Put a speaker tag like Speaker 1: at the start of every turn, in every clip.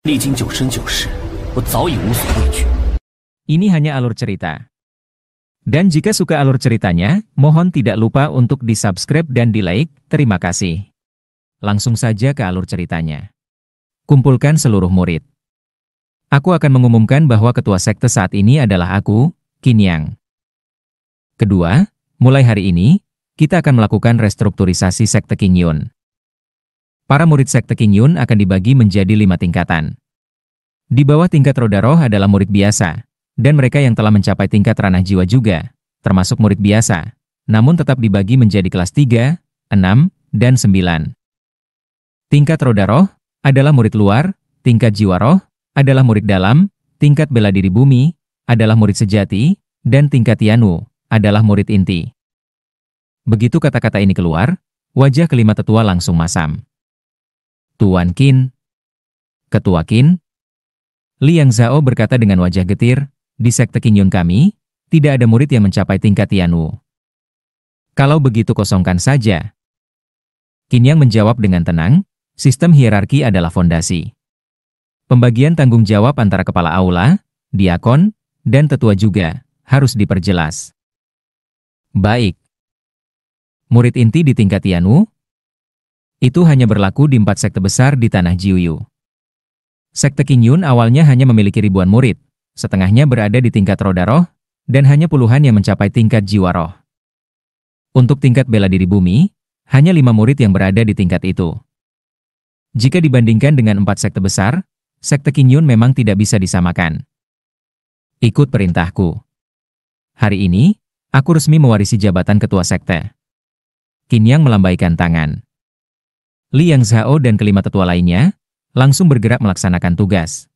Speaker 1: 历经九生九世，我早已无所畏惧。
Speaker 2: Ini hanya alur cerita. Dan jika suka alur ceritanya, mohon tidak lupa untuk di-subscribe dan di-like. Terima kasih. Langsung saja ke alur ceritanya. Kumpulkan seluruh murid. Aku akan mengumumkan bahwa ketua sekte saat ini adalah aku, Qin Yang. Kedua, mulai hari ini, kita akan melakukan restrukturisasi sekte Qin Yun. Para murid sekte Qin Yun akan dibagi menjadi 5 tingkatan. Di bawah tingkat roda roh adalah murid biasa, dan mereka yang telah mencapai tingkat ranah jiwa juga, termasuk murid biasa, namun tetap dibagi menjadi kelas 3, 6, dan 9. Tingkat roda roh adalah murid luar, tingkat jiwa roh adalah murid dalam, tingkat bela diri bumi adalah murid sejati, dan tingkat Yanu adalah murid inti. Begitu kata-kata ini keluar, wajah kelima tetua langsung masam. Tuan Qin. Ketua Qin. Liang Zhao berkata dengan wajah getir, di sekte Qin Yun kami, tidak ada murid yang mencapai tingkat Yanu. Kalau begitu kosongkan saja. Qin Yang menjawab dengan tenang, sistem hierarki adalah fondasi. Pembagian tanggung jawab antara kepala aula, diakon, dan tetua juga harus diperjelas. Baik. Murid inti di tingkat Yanu, itu hanya berlaku di 4 sekte besar di tanah Jiuyu. Sekte Qin Yun awalnya hanya memiliki ribuan murid, setengahnya berada di tingkat roda roh, dan hanya puluhan yang mencapai tingkat jiwa roh. Untuk tingkat bela diri bumi, hanya 5 murid yang berada di tingkat itu. Jika dibandingkan dengan 4 sekte besar, sekte Qin Yun memang tidak bisa disamakan. Ikut perintahku. Hari ini, aku resmi mewarisi jabatan ketua sekte. Qin Yang melambaikan tangan. Liang Zhao dan kelima tetua lainnya langsung bergerak melaksanakan tugas.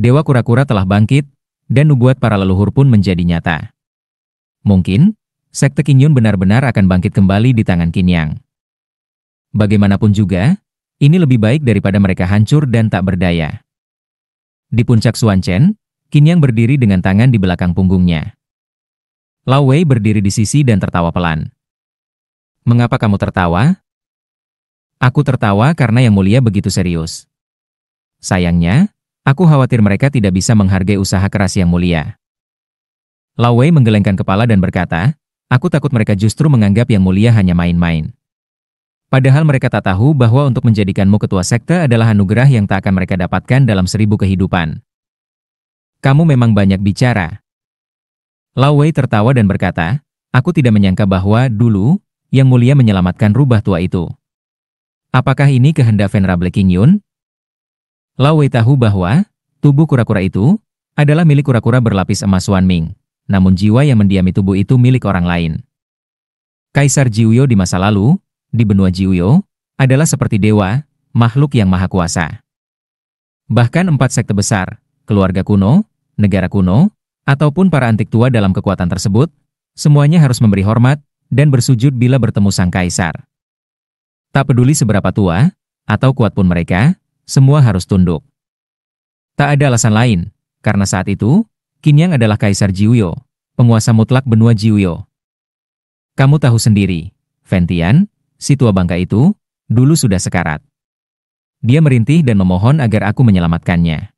Speaker 2: Dewa kura-kura telah bangkit, dan nubuat para leluhur pun menjadi nyata. Mungkin, sekte Qin Yun benar-benar akan bangkit kembali di tangan Qin Yang. Bagaimanapun juga, ini lebih baik daripada mereka hancur dan tak berdaya. Di puncak Xuanchen, Qin Yang berdiri dengan tangan di belakang punggungnya. Lao Wei berdiri di sisi dan tertawa pelan. Mengapa kamu tertawa? Aku tertawa karena Yang Mulia begitu serius. Sayangnya, aku khawatir mereka tidak bisa menghargai usaha keras Yang Mulia. Lao Wei menggelengkan kepala dan berkata, aku takut mereka justru menganggap Yang Mulia hanya main-main. Padahal mereka tak tahu bahwa untuk menjadikanmu ketua sekte adalah anugerah yang tak akan mereka dapatkan dalam 1000 kehidupan. Kamu memang banyak bicara. Lao Wei tertawa dan berkata, aku tidak menyangka bahwa dulu, Yang Mulia menyelamatkan rubah tua itu. Apakah ini kehendak Venerable Qin Yun? Lao Wei tahu bahwa tubuh kura-kura itu adalah milik kura-kura berlapis emas Wan Ming, namun jiwa yang mendiami tubuh itu milik orang lain. Kaisar Jiuyo di masa lalu, di benua Jiuyo, adalah seperti dewa, makhluk yang maha kuasa. Bahkan 4 sekte besar, keluarga kuno, negara kuno, ataupun para antik tua dalam kekuatan tersebut, semuanya harus memberi hormat dan bersujud bila bertemu sang kaisar. Tak peduli seberapa tua atau kuat pun mereka, semua harus tunduk. Tak ada alasan lain, karena saat itu, Qin Yang adalah Kaisar Jiuyo, penguasa mutlak benua Jiuyo. Kamu tahu sendiri, Ventian, si tua bangka itu, dulu sudah sekarat. Dia merintih dan memohon agar aku menyelamatkannya.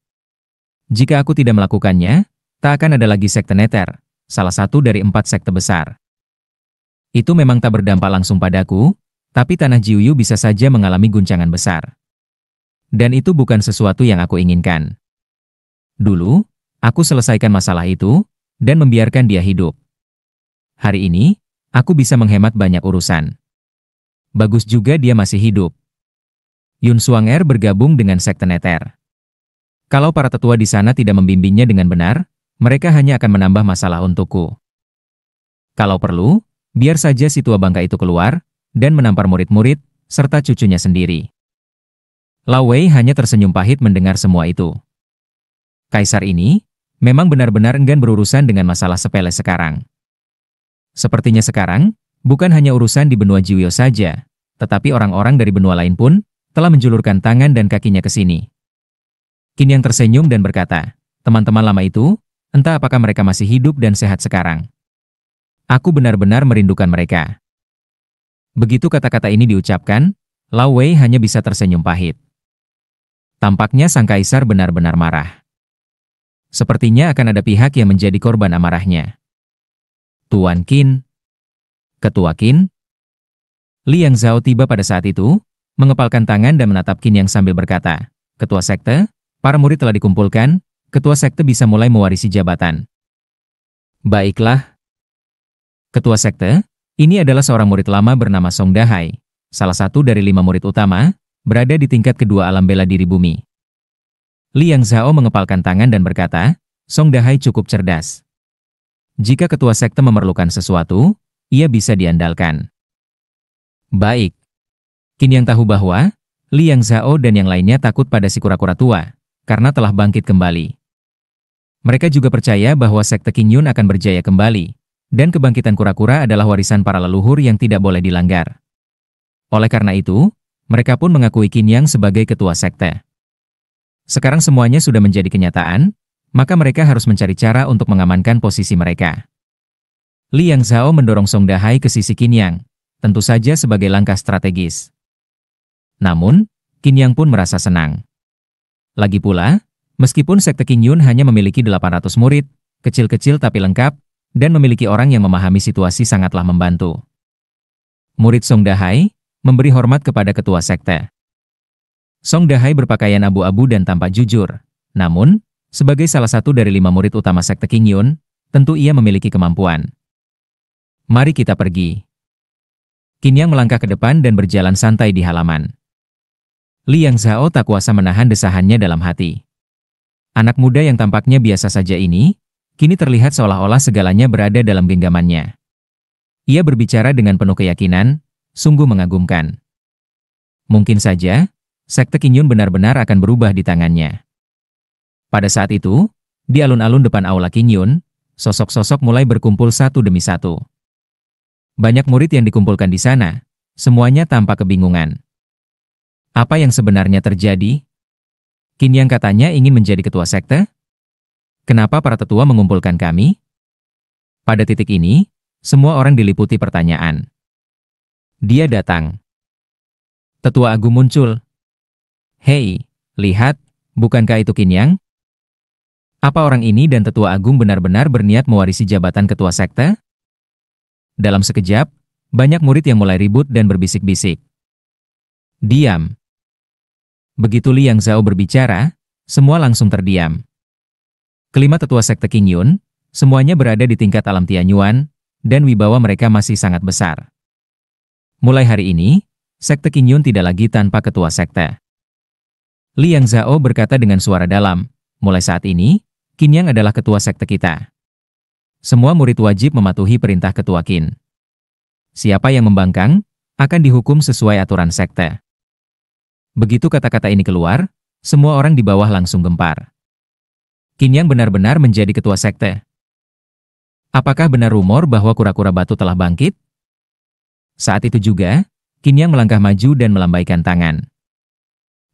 Speaker 2: Jika aku tidak melakukannya, tak akan ada lagi sekte Nether, salah satu dari 4 sekte besar. Itu memang tak berdampak langsung padaku, tapi tanah Jiuyu bisa saja mengalami guncangan besar. Dan itu bukan sesuatu yang aku inginkan. Dulu, aku selesaikan masalah itu, dan membiarkan dia hidup. Hari ini, aku bisa menghemat banyak urusan. Bagus juga dia masih hidup. Yun Xuanger bergabung dengan sekte Nether. Kalau para tetua di sana tidak membimbingnya dengan benar, mereka hanya akan menambah masalah untukku. Kalau perlu, biar saja si tua bangka itu keluar, dan menampar murid-murid, serta cucunya sendiri. Lao Wei hanya tersenyum pahit mendengar semua itu. Kaisar ini, memang benar-benar enggan berurusan dengan masalah sepele sekarang. Sepertinya sekarang, bukan hanya urusan di benua Jiuyo saja, tetapi orang-orang dari benua lain pun, telah menjulurkan tangan dan kakinya ke sini. Qin Yang tersenyum dan berkata, teman-teman lama itu, entah apakah mereka masih hidup dan sehat sekarang. Aku benar-benar merindukan mereka. Begitu kata-kata ini diucapkan, Lao Wei hanya bisa tersenyum pahit. Tampaknya sang kaisar benar-benar marah. Sepertinya akan ada pihak yang menjadi korban amarahnya. Tuan Qin. Ketua Qin. Liang Zhao tiba pada saat itu, mengepalkan tangan dan menatap Qin yang sambil berkata, Ketua Sekte, para murid telah dikumpulkan, Ketua Sekte bisa mulai mewarisi jabatan. Baiklah. Ketua Sekte, ini adalah seorang murid lama bernama Song Dahai, salah satu dari 5 murid utama, berada di tingkat kedua alam bela diri bumi. Liang Zhao mengepalkan tangan dan berkata, Song Dahai cukup cerdas. Jika Ketua Sekte memerlukan sesuatu, ia bisa diandalkan. Baik. Qin yang tahu bahwa Liang Zhao dan yang lainnya takut pada si kura-kura tua, karena telah bangkit kembali. Mereka juga percaya bahwa Sekte Qin Yun akan berjaya kembali, dan kebangkitan kura-kura adalah warisan para leluhur yang tidak boleh dilanggar. Oleh karena itu, mereka pun mengakui Qin Yang sebagai ketua sekte. Sekarang semuanya sudah menjadi kenyataan, maka mereka harus mencari cara untuk mengamankan posisi mereka. Liang Zhao mendorong Song Dahai ke sisi Qin Yang, tentu saja sebagai langkah strategis. Namun, Qin Yang pun merasa senang. Lagi pula, meskipun Sekte Qin Yun hanya memiliki 800 murid, kecil-kecil tapi lengkap, dan memiliki orang yang memahami situasi sangatlah membantu. Murid Song Dahai memberi hormat kepada ketua sekte. Song Dahai berpakaian abu-abu dan tampak jujur. Namun, sebagai salah satu dari 5 murid utama Sekte Qin Yun, tentu ia memiliki kemampuan. Mari kita pergi. Qin Yang melangkah ke depan dan berjalan santai di halaman. Liang Zhao tak kuasa menahan desahannya dalam hati. Anak muda yang tampaknya biasa saja ini, kini terlihat seolah-olah segalanya berada dalam genggamannya. Ia berbicara dengan penuh keyakinan, sungguh mengagumkan. Mungkin saja, Sekte Qin Yun benar-benar akan berubah di tangannya. Pada saat itu, di alun-alun depan aula Qin Yun, sosok-sosok mulai berkumpul satu demi satu. Banyak murid yang dikumpulkan di sana, semuanya tampak kebingungan. Apa yang sebenarnya terjadi? Qin Yang katanya ingin menjadi ketua sekte? Kenapa para tetua mengumpulkan kami? Pada titik ini, semua orang diliputi pertanyaan. Dia datang. Tetua Agung muncul. Hei, lihat, bukankah itu Qin Yang? Apa orang ini dan Tetua Agung benar-benar berniat mewarisi jabatan ketua sekte? Dalam sekejap, banyak murid yang mulai ribut dan berbisik-bisik. Diam. Begitu Liang Zhao berbicara, semua langsung terdiam. Kelima tetua sekte Qin Yun, semuanya berada di tingkat alam Tianyuan, dan wibawa mereka masih sangat besar. Mulai hari ini, Sekte Qin Yun tidak lagi tanpa ketua sekte. Liang Zhao berkata dengan suara dalam, mulai saat ini, Qin Yang adalah ketua sekte kita. Semua murid wajib mematuhi perintah ketua Qin. Siapa yang membangkang, akan dihukum sesuai aturan sekte. Begitu kata-kata ini keluar, semua orang di bawah langsung gempar. Qin Yang benar-benar menjadi ketua sekte. Apakah benar rumor bahwa kura-kura batu telah bangkit? Saat itu juga, Qin Yang melangkah maju dan melambaikan tangan.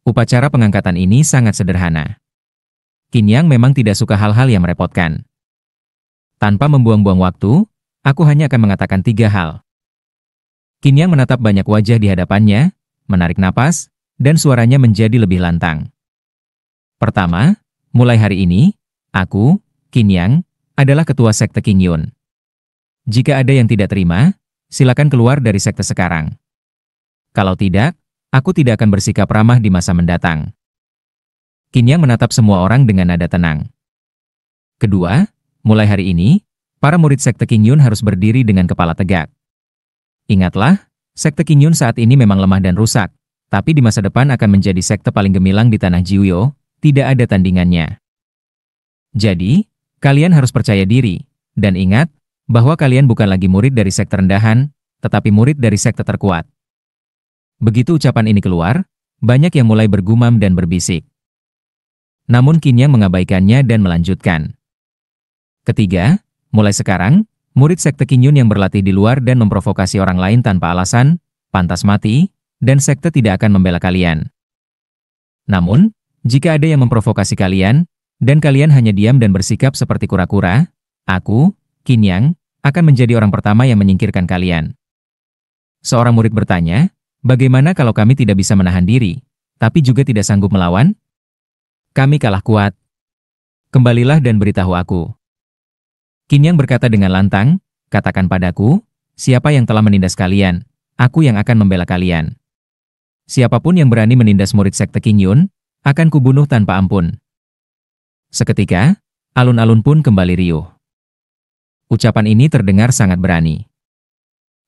Speaker 2: Upacara pengangkatan ini sangat sederhana. Qin Yang memang tidak suka hal-hal yang merepotkan. Tanpa membuang-buang waktu, aku hanya akan mengatakan 3 hal. Qin Yang menatap banyak wajah di hadapannya, menarik napas, dan suaranya menjadi lebih lantang. Pertama, mulai hari ini, aku, Qin Yang, adalah ketua sekte Qin Yun. Jika ada yang tidak terima, silakan keluar dari sekte sekarang. Kalau tidak, aku tidak akan bersikap ramah di masa mendatang. Qin Yang menatap semua orang dengan nada tenang. Kedua, mulai hari ini, para murid sekte Qin Yun harus berdiri dengan kepala tegak. Ingatlah, sekte Qin Yun saat ini memang lemah dan rusak, tapi di masa depan akan menjadi sekte paling gemilang di tanah Jiuyo, tidak ada tandingannya. Jadi, kalian harus percaya diri, dan ingat, bahwa kalian bukan lagi murid dari sekte rendahan, tetapi murid dari sekte terkuat. Begitu ucapan ini keluar, banyak yang mulai bergumam dan berbisik. Namun Qin Yang mengabaikannya dan melanjutkan. Ketiga, mulai sekarang, murid sekte Qin Yun yang berlatih di luar dan memprovokasi orang lain tanpa alasan, pantas mati, dan sekte tidak akan membela kalian. Namun, jika ada yang memprovokasi kalian, dan kalian hanya diam dan bersikap seperti kura-kura, aku, Qin Yang, akan menjadi orang pertama yang menyingkirkan kalian. Seorang murid bertanya, bagaimana kalau kami tidak bisa menahan diri, tapi juga tidak sanggup melawan? Kami kalah kuat. Kembalilah dan beritahu aku. Qin Yang berkata dengan lantang, katakan padaku, siapa yang telah menindas kalian, aku yang akan membela kalian. Siapapun yang berani menindas murid sekte Qin Yun, akan kubunuh tanpa ampun. Seketika, alun-alun pun kembali riuh. Ucapan ini terdengar sangat berani.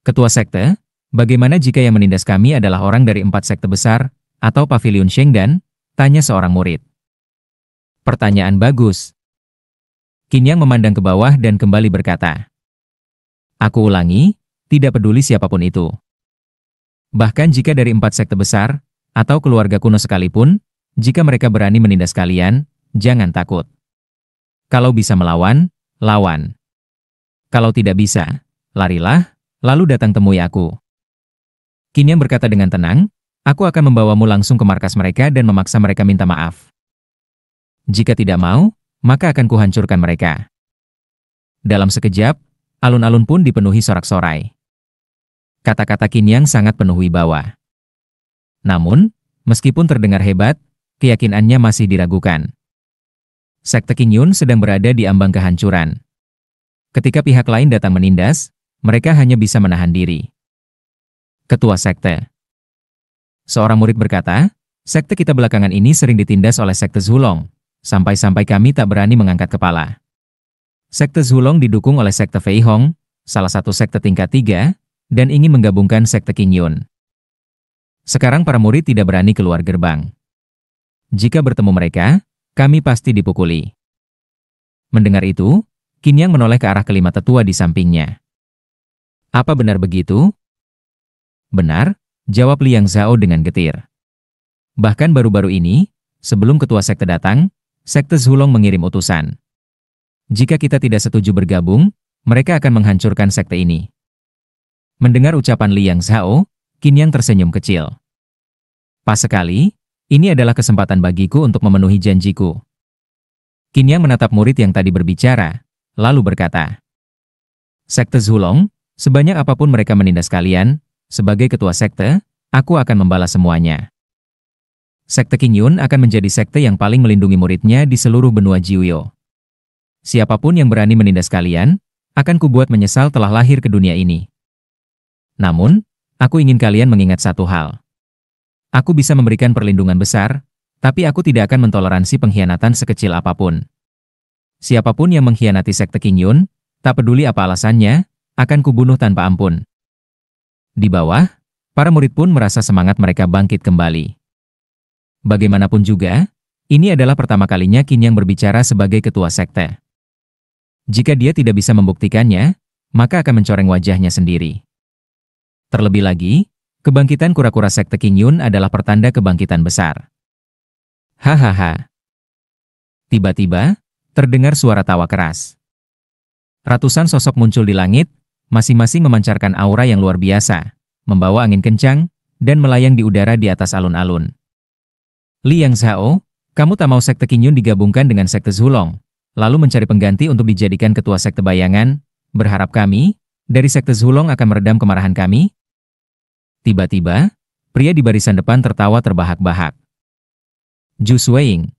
Speaker 2: Ketua sekte, bagaimana jika yang menindas kami adalah orang dari 4 sekte besar, atau pavilion Shengdan? Tanya seorang murid. Pertanyaan bagus. Qin Yang memandang ke bawah dan kembali berkata. Aku ulangi, tidak peduli siapapun itu. Bahkan jika dari 4 sekte besar, atau keluarga kuno sekalipun, jika mereka berani menindas kalian, jangan takut. Kalau bisa melawan, lawan. Kalau tidak bisa, larilah, lalu datang temui aku. Qin Yang berkata dengan tenang, aku akan membawamu langsung ke markas mereka dan memaksa mereka minta maaf. Jika tidak mau, maka akan kuhancurkan mereka. Dalam sekejap, alun-alun pun dipenuhi sorak-sorai. Kata-kata Qin Yang sangat penuh wibawa. Namun, meskipun terdengar hebat, keyakinannya masih diragukan. Sekte Qin Yun sedang berada di ambang kehancuran. Ketika pihak lain datang menindas, mereka hanya bisa menahan diri. Ketua sekte. Seorang murid berkata, sekte kita belakangan ini sering ditindas oleh sekte Zulong. Sampai-sampai kami tak berani mengangkat kepala. Sekte Zulong didukung oleh sekte Fei Hong, salah satu sekte tingkat 3, dan ingin menggabungkan sekte Qin Yun. Sekarang para murid tidak berani keluar gerbang. Jika bertemu mereka, kami pasti dipukuli. Mendengar itu, Qin Yang menoleh ke arah kelima tetua di sampingnya. Apa benar begitu? Benar, jawab Liang Zhao dengan getir. Bahkan baru-baru ini, sebelum ketua sekte datang, sekte Zulong mengirim utusan. Jika kita tidak setuju bergabung, mereka akan menghancurkan sekte ini. Mendengar ucapan Liang Zhao, Qin Yang tersenyum kecil. Pas sekali, ini adalah kesempatan bagiku untuk memenuhi janjiku. Qin Yang menatap murid yang tadi berbicara, lalu berkata, Sekte Zulong, sebanyak apapun mereka menindas kalian, sebagai ketua sekte, aku akan membalas semuanya. Sekte Qin Yun akan menjadi sekte yang paling melindungi muridnya di seluruh benua Jiuyo. Siapapun yang berani menindas kalian, akan kubuat menyesal telah lahir ke dunia ini. Namun, aku ingin kalian mengingat satu hal. Aku bisa memberikan perlindungan besar, tapi aku tidak akan mentoleransi pengkhianatan sekecil apapun. Siapapun yang mengkhianati sekte Qin Yun, tak peduli apa alasannya, akan kubunuh tanpa ampun. Di bawah, para murid pun merasa semangat mereka bangkit kembali. Bagaimanapun juga, ini adalah pertama kalinya Qin Yang berbicara sebagai ketua sekte. Jika dia tidak bisa membuktikannya, maka akan mencoreng wajahnya sendiri. Terlebih lagi, kebangkitan kura-kura sekte Qin Yun adalah pertanda kebangkitan besar. Hahaha. Tiba-tiba, terdengar suara tawa keras. Ratusan sosok muncul di langit, masing-masing memancarkan aura yang luar biasa, membawa angin kencang, dan melayang di udara di atas alun-alun. Liang Zhao, kamu tak mau sekte Qin Yun digabungkan dengan sekte Zulong, lalu mencari pengganti untuk dijadikan ketua sekte bayangan, berharap kami, dari sekte Zulong akan meredam kemarahan kami? Tiba-tiba, pria di barisan depan tertawa terbahak-bahak. Zhu Suiying.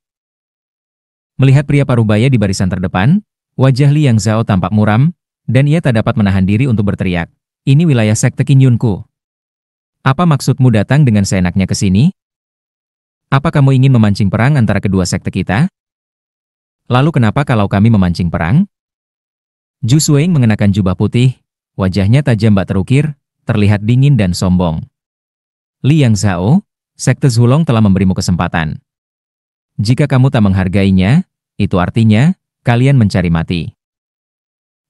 Speaker 2: Melihat pria parubaya di barisan terdepan, wajah Liang Zhao tampak muram, dan ia tak dapat menahan diri untuk berteriak, ini wilayah sekte Qin Yunku. Apa maksudmu datang dengan seenaknya ke sini? Apa kamu ingin memancing perang antara kedua sekte kita? Lalu kenapa kalau kami memancing perang? Zhu Suiying mengenakan jubah putih, wajahnya tajam bak terukir, terlihat dingin dan sombong. Liang Zhao, sekte Zulong telah memberimu kesempatan. Jika kamu tak menghargainya, itu artinya, kalian mencari mati.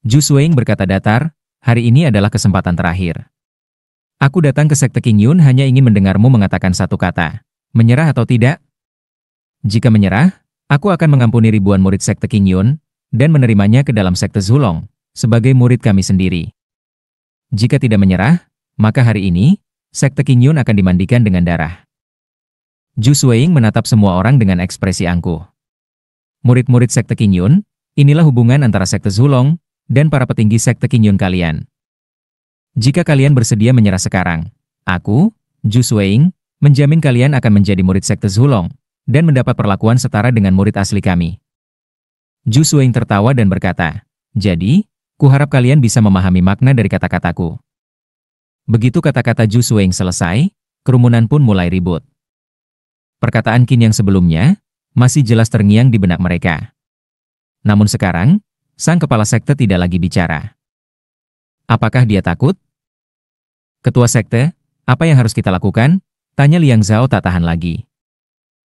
Speaker 2: Zhu Suiying berkata datar, hari ini adalah kesempatan terakhir. Aku datang ke sekte Qin Yun hanya ingin mendengarmu mengatakan satu kata. Menyerah atau tidak? Jika menyerah, aku akan mengampuni ribuan murid sekte Qin Yun, dan menerimanya ke dalam sekte Zulong, sebagai murid kami sendiri. Jika tidak menyerah, maka hari ini, sekte Qin Yun akan dimandikan dengan darah. Zhu Suiying menatap semua orang dengan ekspresi angkuh. Murid-murid sekte Qin Yun, inilah hubungan antara sekte Zulong, dan para petinggi sekte Qin Yun kalian. Jika kalian bersedia menyerah sekarang, aku, Zhu Suiying, menjamin kalian akan menjadi murid sekte Zulong, dan mendapat perlakuan setara dengan murid asli kami. Zhu Xuing tertawa dan berkata, jadi, kuharap kalian bisa memahami makna dari kata-kataku. Begitu kata-kata Zhu Xuing selesai, kerumunan pun mulai ribut. Perkataan Qin yang sebelumnya masih jelas terngiang di benak mereka. Namun sekarang, sang kepala sekte tidak lagi bicara. Apakah dia takut? Ketua sekte, apa yang harus kita lakukan? Tanya Liang Zhao tak tahan lagi.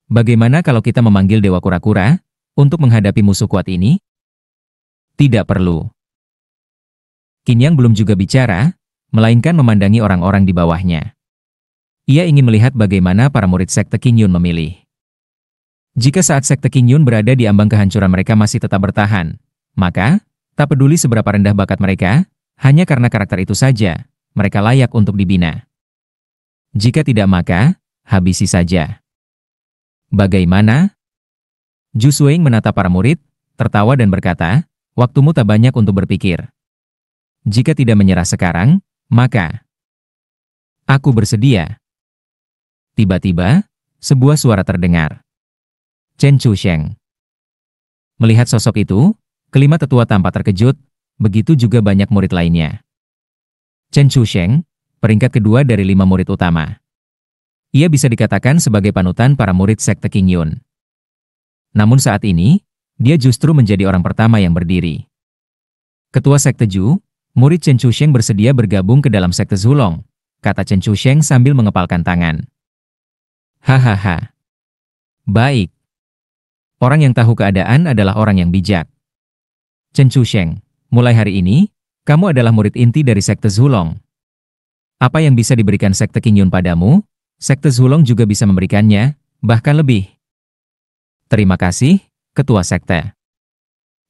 Speaker 2: Bagaimana kalau kita memanggil Dewa Kura-Kura untuk menghadapi musuh kuat ini? Tidak perlu. Qin Yang belum juga bicara, melainkan memandangi orang-orang di bawahnya. Ia ingin melihat bagaimana para murid sekte Qin Yun memilih. Jika saat sekte Qin Yun berada di ambang kehancuran mereka masih tetap bertahan, maka, tak peduli seberapa rendah bakat mereka, hanya karena karakter itu saja, mereka layak untuk dibina. Jika tidak maka, habisi saja. Bagaimana? Zhu Xuing menatap para murid, tertawa dan berkata, waktumu tak banyak untuk berpikir. Jika tidak menyerah sekarang, maka aku bersedia. Tiba-tiba, sebuah suara terdengar. Chen Chusheng. Melihat sosok itu, kelima tetua tampak terkejut, begitu juga banyak murid lainnya. Chen Chusheng, peringkat kedua dari 5 murid utama. Ia bisa dikatakan sebagai panutan para murid sekte Qin Yun. Namun saat ini, dia justru menjadi orang pertama yang berdiri. Ketua sekte Zhu, murid Chen Chusheng bersedia bergabung ke dalam sekte Zulong, kata Chen Chusheng sambil mengepalkan tangan. Hahaha. Baik. Orang yang tahu keadaan adalah orang yang bijak. Chen Chusheng, mulai hari ini, kamu adalah murid inti dari sekte Zulong. Apa yang bisa diberikan sekte Qin Yun padamu, sekte Zulong juga bisa memberikannya, bahkan lebih. Terima kasih, ketua sekte.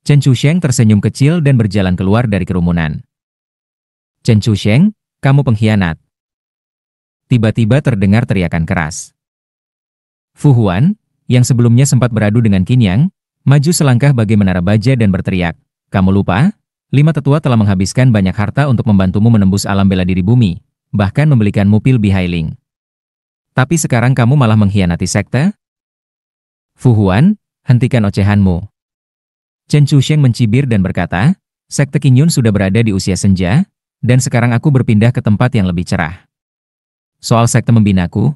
Speaker 2: Chen Chusheng tersenyum kecil dan berjalan keluar dari kerumunan. Chen Chusheng, kamu pengkhianat. Tiba-tiba terdengar teriakan keras. Fu Huan, yang sebelumnya sempat beradu dengan Qin Yang, maju selangkah bagai menara baja dan berteriak, kamu lupa? 5 tetua telah menghabiskan banyak harta untuk membantumu menembus alam bela diri bumi, bahkan membelikanmu pil Bihailing. Tapi sekarang kamu malah mengkhianati sekte? Fu Huan, hentikan ocehanmu. Chen Chusheng mencibir dan berkata, sekte Qin Yun sudah berada di usia senja, dan sekarang aku berpindah ke tempat yang lebih cerah. Soal sekte membinaku?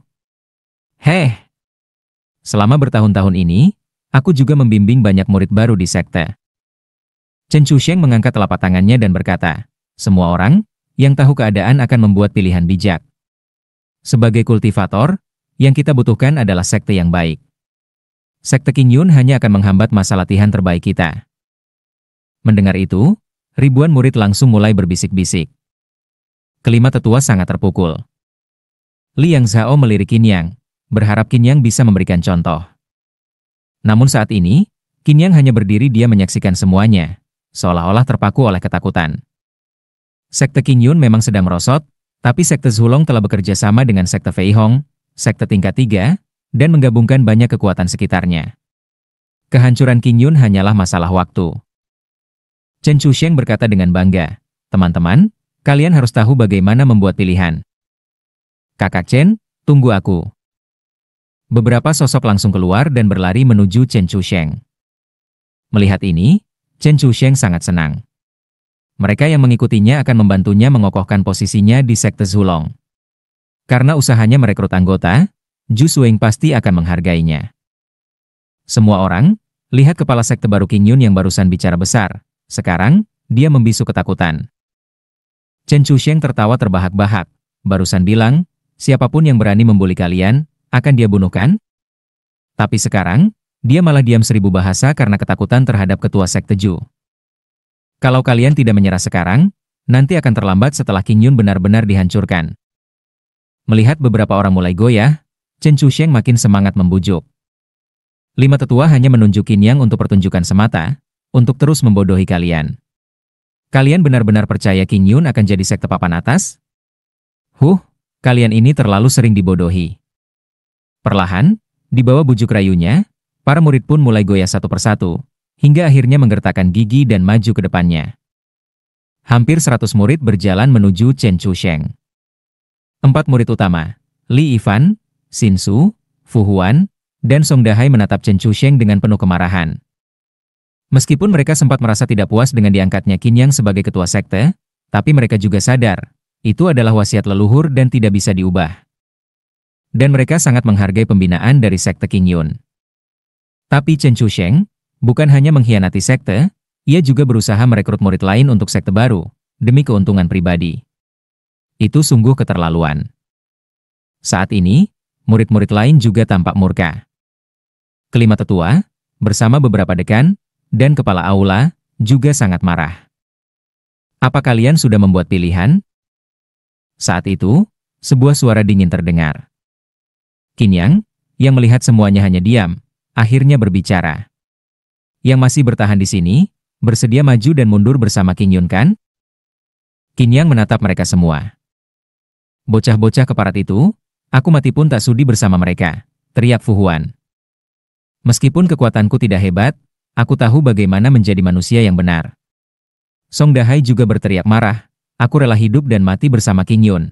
Speaker 2: Selama bertahun-tahun ini, aku juga membimbing banyak murid baru di sekte. Chen Chusheng mengangkat telapak tangannya dan berkata, semua orang yang tahu keadaan akan membuat pilihan bijak. Sebagai kultivator, yang kita butuhkan adalah sekte yang baik. Sekte Qin Yun hanya akan menghambat masa latihan terbaik kita. Mendengar itu, ribuan murid langsung mulai berbisik-bisik. Kelima tetua sangat terpukul. Liang Zhao melirik Qin Yang, berharap Qin Yang bisa memberikan contoh. Namun saat ini, Qin Yang hanya berdiri diam menyaksikan semuanya, seolah-olah terpaku oleh ketakutan. Sekte Qin Yun memang sedang merosot, tapi sekte Zulong telah bekerja sama dengan sekte Fei Hong, sekte tingkat 3, dan menggabungkan banyak kekuatan sekitarnya. Kehancuran Qin Yun hanyalah masalah waktu. Chen Chusheng berkata dengan bangga, teman-teman, kalian harus tahu bagaimana membuat pilihan. Kakak Chen, tunggu aku. Beberapa sosok langsung keluar dan berlari menuju Chen Chusheng. Melihat ini, Chen Chusheng sangat senang. Mereka yang mengikutinya akan membantunya mengokohkan posisinya di sekte Zulong. Karena usahanya merekrut anggota, Zhu Xuing pasti akan menghargainya. Semua orang, lihat kepala sekte baru Qin Yun yang barusan bicara besar. Sekarang, dia membisu ketakutan. Chen Chusheng tertawa terbahak-bahak, barusan bilang, siapapun yang berani membuli kalian, akan dia bunuh kan? Tapi sekarang, dia malah diam 1000 bahasa karena ketakutan terhadap ketua sekte Zhu. Kalau kalian tidak menyerah sekarang, nanti akan terlambat setelah Qin Yun benar-benar dihancurkan. Melihat beberapa orang mulai goyah, Chen Chusheng makin semangat membujuk. 5 tetua hanya menunjuk Qin Yang untuk pertunjukan semata, untuk terus membodohi kalian. Kalian benar-benar percaya Qin Yun akan jadi sekte papan atas? Kalian ini terlalu sering dibodohi. Perlahan, di bawah bujuk rayunya, para murid pun mulai goyah satu persatu, hingga akhirnya menggertakkan gigi dan maju ke depannya. Hampir 100 murid berjalan menuju Chen Chusheng. 4 murid utama, Li Yifan, Xin Su, Fu Huan, dan Song Dahai menatap Chen Chusheng dengan penuh kemarahan. Meskipun mereka sempat merasa tidak puas dengan diangkatnya Qin Yang sebagai ketua sekte, tapi mereka juga sadar, itu adalah wasiat leluhur dan tidak bisa diubah. Dan mereka sangat menghargai pembinaan dari sekte Qing Yun. Tapi Chen Chusheng bukan hanya mengkhianati sekte, ia juga berusaha merekrut murid lain untuk sekte baru, demi keuntungan pribadi. Itu sungguh keterlaluan. Saat ini, murid-murid lain juga tampak murka. Kelima tetua, bersama beberapa dekan, dan kepala aula, juga sangat marah. Apa kalian sudah membuat pilihan? Saat itu, sebuah suara dingin terdengar. Qin Yang, yang melihat semuanya hanya diam, akhirnya berbicara. Yang masih bertahan di sini, bersedia maju dan mundur bersama Qing Yun kan? Qin Yang menatap mereka semua. Bocah-bocah keparat itu, aku mati pun tak sudi bersama mereka, teriak Fu Huan. Meskipun kekuatanku tidak hebat, aku tahu bagaimana menjadi manusia yang benar. Song Dahai juga berteriak marah, aku rela hidup dan mati bersama Qing Yun.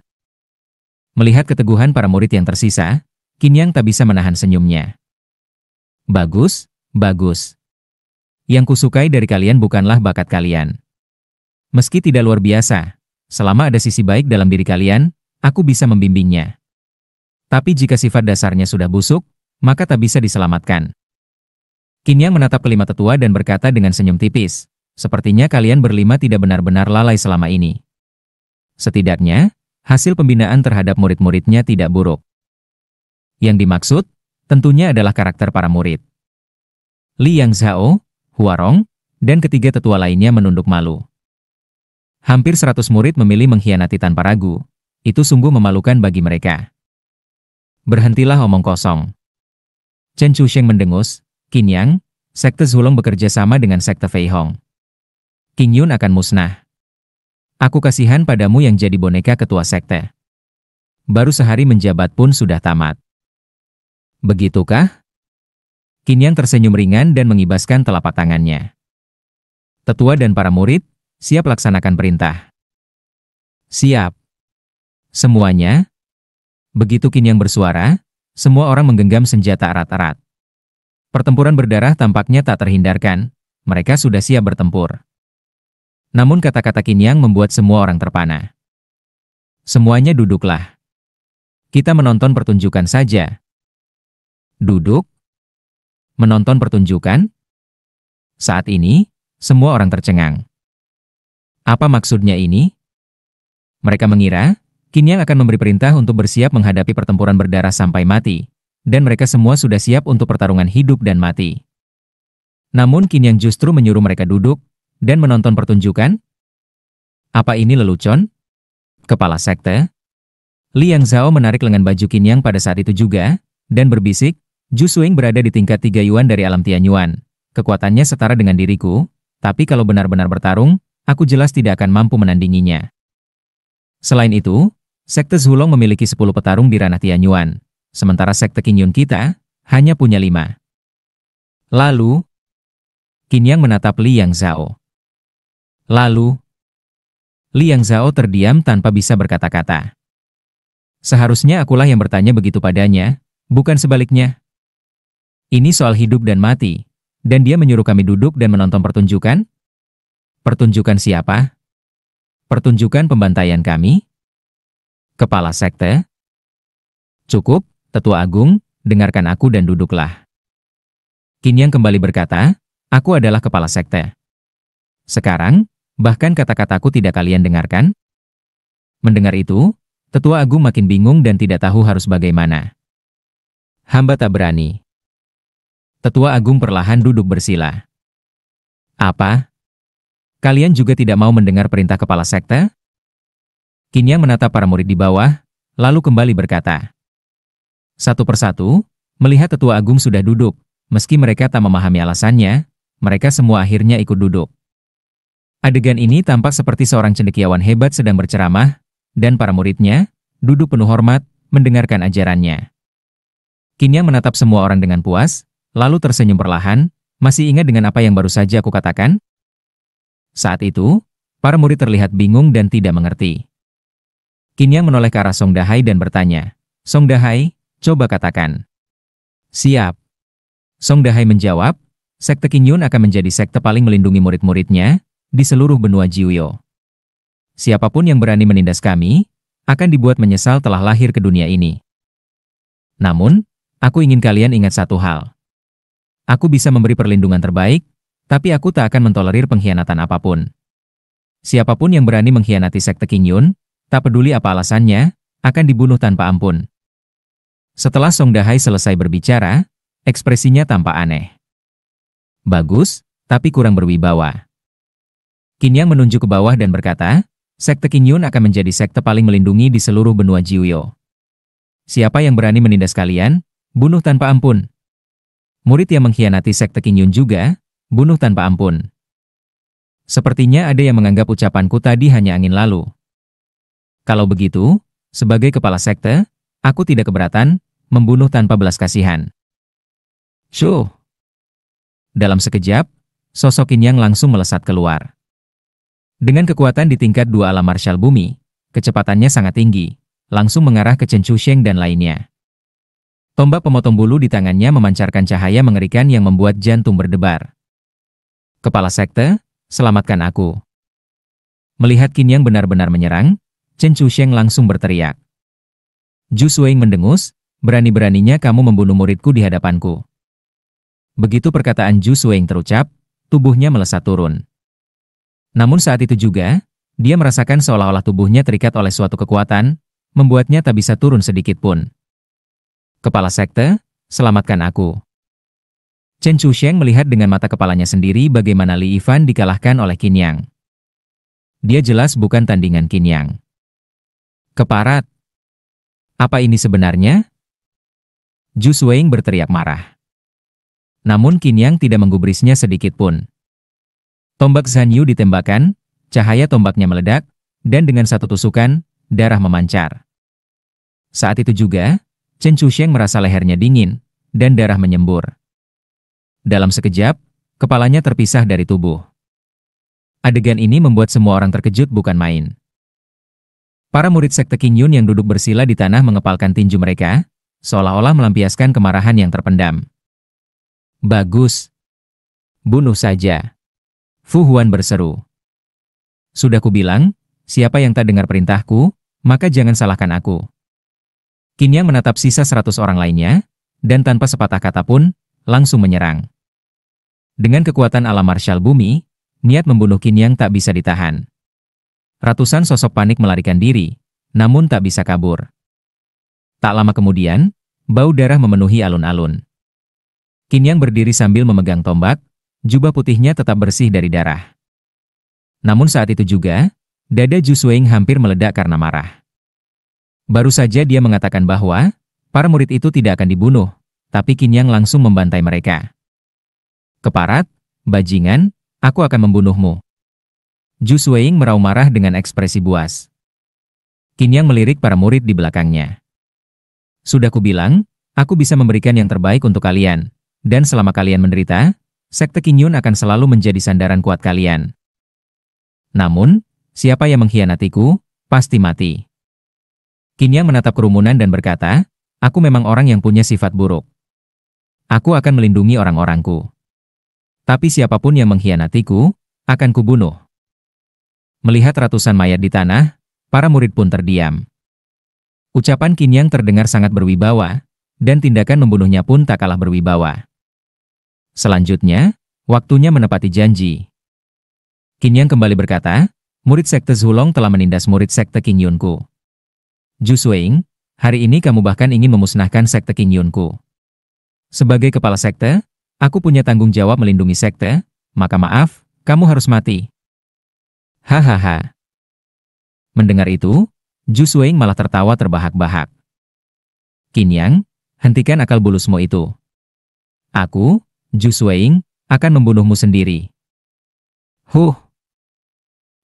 Speaker 2: Melihat keteguhan para murid yang tersisa, Qin Yang tak bisa menahan senyumnya. Bagus, bagus. Yang kusukai dari kalian bukanlah bakat kalian. Meski tidak luar biasa, selama ada sisi baik dalam diri kalian, aku bisa membimbingnya. Tapi jika sifat dasarnya sudah busuk, maka tak bisa diselamatkan. Qin Yang menatap kelima tetua dan berkata dengan senyum tipis, sepertinya kalian berlima tidak benar-benar lalai selama ini. Setidaknya, hasil pembinaan terhadap murid-muridnya tidak buruk. Yang dimaksud, tentunya adalah karakter para murid. Li Yang Zhao, Huarong, dan ketiga tetua lainnya menunduk malu. Hampir 100 murid memilih mengkhianati tanpa ragu. Itu sungguh memalukan bagi mereka. Berhentilah omong kosong. Chen Chusheng mendengus, Qin Yang, sekte Zulong bekerja sama dengan sekte Fei Hong. Qing Yun akan musnah. Aku kasihan padamu yang jadi boneka ketua sekte. Baru sehari menjabat pun sudah tamat. Begitukah? Qin Yang tersenyum ringan dan mengibaskan telapak tangannya. Tetua dan para murid, siap laksanakan perintah. Siap. Semuanya. Begitu Qin Yang bersuara, semua orang menggenggam senjata erat-erat. Pertempuran berdarah tampaknya tak terhindarkan, mereka sudah siap bertempur. Namun kata-kata Qin Yang membuat semua orang terpana. Semuanya duduklah. Kita menonton pertunjukan saja. Duduk? Menonton pertunjukan? Saat ini, semua orang tercengang. Apa maksudnya ini? Mereka mengira, Qin Yang akan memberi perintah untuk bersiap menghadapi pertempuran berdarah sampai mati. Dan mereka semua sudah siap untuk pertarungan hidup dan mati. Namun Qin Yang justru menyuruh mereka duduk dan menonton pertunjukan? Apa ini lelucon? Kepala sekte? Li Yang Zhao menarik lengan baju Qin Yang pada saat itu juga, dan berbisik, Zhu Xuing berada di tingkat 3 Yuan dari alam Tianyuan. Kekuatannya setara dengan diriku, tapi kalau benar-benar bertarung, aku jelas tidak akan mampu menandinginya. Selain itu, sekte Zulong memiliki 10 petarung di ranah Tianyuan. Sementara sekte Qing Yun kita, hanya punya 5. Lalu, Qin Yang menatap Li Yang Zhao. Lalu, Li Yang Zhao terdiam tanpa bisa berkata-kata. Seharusnya akulah yang bertanya begitu padanya, bukan sebaliknya. Ini soal hidup dan mati, dan dia menyuruh kami duduk dan menonton pertunjukan? Pertunjukan siapa? Pertunjukan pembantaian kami? Kepala sekte? Cukup. Tetua Agung, dengarkan aku dan duduklah. Qin Yang kembali berkata, aku adalah kepala sekte. Sekarang, bahkan kata-kataku tidak kalian dengarkan? Mendengar itu, Tetua Agung makin bingung dan tidak tahu harus bagaimana. Hamba tak berani. Tetua Agung perlahan duduk bersila. Apa? Kalian juga tidak mau mendengar perintah kepala sekte? Qin Yang menatap para murid di bawah, lalu kembali berkata. Satu persatu, melihat Tetua Agung sudah duduk, meski mereka tak memahami alasannya, mereka semua akhirnya ikut duduk. Adegan ini tampak seperti seorang cendekiawan hebat sedang berceramah, dan para muridnya, duduk penuh hormat, mendengarkan ajarannya. Qin Yang menatap semua orang dengan puas, lalu tersenyum perlahan, masih ingat dengan apa yang baru saja aku katakan? Saat itu, para murid terlihat bingung dan tidak mengerti. Qin Yang menoleh ke arah Song Dahai dan bertanya, Song Dahai, coba katakan. Siap. Song Dahai menjawab, sekte Qingyun akan menjadi sekte paling melindungi murid-muridnya di seluruh benua Jiuyo. Siapapun yang berani menindas kami, akan dibuat menyesal telah lahir ke dunia ini. Namun, aku ingin kalian ingat satu hal. Aku bisa memberi perlindungan terbaik, tapi aku tak akan mentolerir pengkhianatan apapun. Siapapun yang berani mengkhianati sekte Qingyun, tak peduli apa alasannya, akan dibunuh tanpa ampun. Setelah Song Dahai selesai berbicara, ekspresinya tampak aneh. Bagus, tapi kurang berwibawa. Qin Yang menunjuk ke bawah dan berkata, sekte Qingyun akan menjadi sekte paling melindungi di seluruh benua Jiuyo. Siapa yang berani menindas kalian, bunuh tanpa ampun. Murid yang mengkhianati sekte Qingyun juga, bunuh tanpa ampun. Sepertinya ada yang menganggap ucapanku tadi hanya angin lalu. Kalau begitu, sebagai kepala sekte, aku tidak keberatan membunuh tanpa belas kasihan. Syuh! Dalam sekejap, sosok Qin Yang langsung melesat keluar. Dengan kekuatan di tingkat 2 alam marsyal bumi, kecepatannya sangat tinggi, langsung mengarah ke Chen Chusheng dan lainnya. Tombak pemotong bulu di tangannya memancarkan cahaya mengerikan yang membuat jantung berdebar. Kepala sekte, selamatkan aku. Melihat Qin Yang benar-benar menyerang, Chen Chusheng langsung berteriak. Zhu Xueing mendengus, berani-beraninya kamu membunuh muridku di hadapanku. Begitu perkataan Zhu Xueing terucap, tubuhnya melesat turun. Namun saat itu juga, dia merasakan seolah-olah tubuhnya terikat oleh suatu kekuatan, membuatnya tak bisa turun sedikit pun. Kepala sekte, selamatkan aku. Chen Chusheng melihat dengan mata kepalanya sendiri bagaimana Li Yifan dikalahkan oleh Qin Yang. Dia jelas bukan tandingan Qin Yang. Keparat. Apa ini sebenarnya? Zhu Xueing berteriak marah. Namun Qin Yang tidak menggubrisnya sedikit pun. Tombak Zhan Yu ditembakkan, cahaya tombaknya meledak, dan dengan satu tusukan, darah memancar. Saat itu juga, Chen Chusheng merasa lehernya dingin, dan darah menyembur. Dalam sekejap, kepalanya terpisah dari tubuh. Adegan ini membuat semua orang terkejut bukan main. Para murid sekte Qingyun yang duduk bersila di tanah mengepalkan tinju mereka, seolah-olah melampiaskan kemarahan yang terpendam. Bagus. Bunuh saja. Fu Huan berseru. Sudah kubilang, siapa yang tak dengar perintahku, maka jangan salahkan aku. Qin Yang menatap sisa 100 orang lainnya, dan tanpa sepatah kata pun, langsung menyerang. Dengan kekuatan alam marsyal bumi, niat membunuh Qin Yang tak bisa ditahan. Ratusan sosok panik melarikan diri, namun tak bisa kabur. Tak lama kemudian, bau darah memenuhi alun-alun. Qin Yang berdiri sambil memegang tombak, jubah putihnya tetap bersih dari darah. Namun saat itu juga, dada Zhu Xueing hampir meledak karena marah. Baru saja dia mengatakan bahwa, para murid itu tidak akan dibunuh, tapi Qin Yang langsung membantai mereka. Keparat, bajingan, aku akan membunuhmu. Zhu Xueing meraung marah dengan ekspresi buas. Qin Yang melirik para murid di belakangnya. Sudah kubilang, aku bisa memberikan yang terbaik untuk kalian. Dan selama kalian menderita, sekte Qingyun akan selalu menjadi sandaran kuat kalian. Namun, siapa yang mengkhianatiku, pasti mati. Qin Yang menatap kerumunan dan berkata, aku memang orang yang punya sifat buruk. Aku akan melindungi orang-orangku. Tapi siapapun yang mengkhianatiku, akan kubunuh. Melihat ratusan mayat di tanah, para murid pun terdiam. Ucapan Qin Yang terdengar sangat berwibawa, dan tindakan membunuhnya pun tak kalah berwibawa. Selanjutnya, waktunya menepati janji. Qin Yang kembali berkata, murid sekte Zulong telah menindas murid sekte Qingyunku. Zhu Xueing, hari ini kamu bahkan ingin memusnahkan sekte Qingyunku. Sebagai kepala sekte, aku punya tanggung jawab melindungi sekte, maka maaf, kamu harus mati. Hahaha. Mendengar itu, Zhu Xueing malah tertawa terbahak-bahak. Qin Yang, hentikan akal bulusmu itu. Aku, Zhu Xueing, akan membunuhmu sendiri. Huh.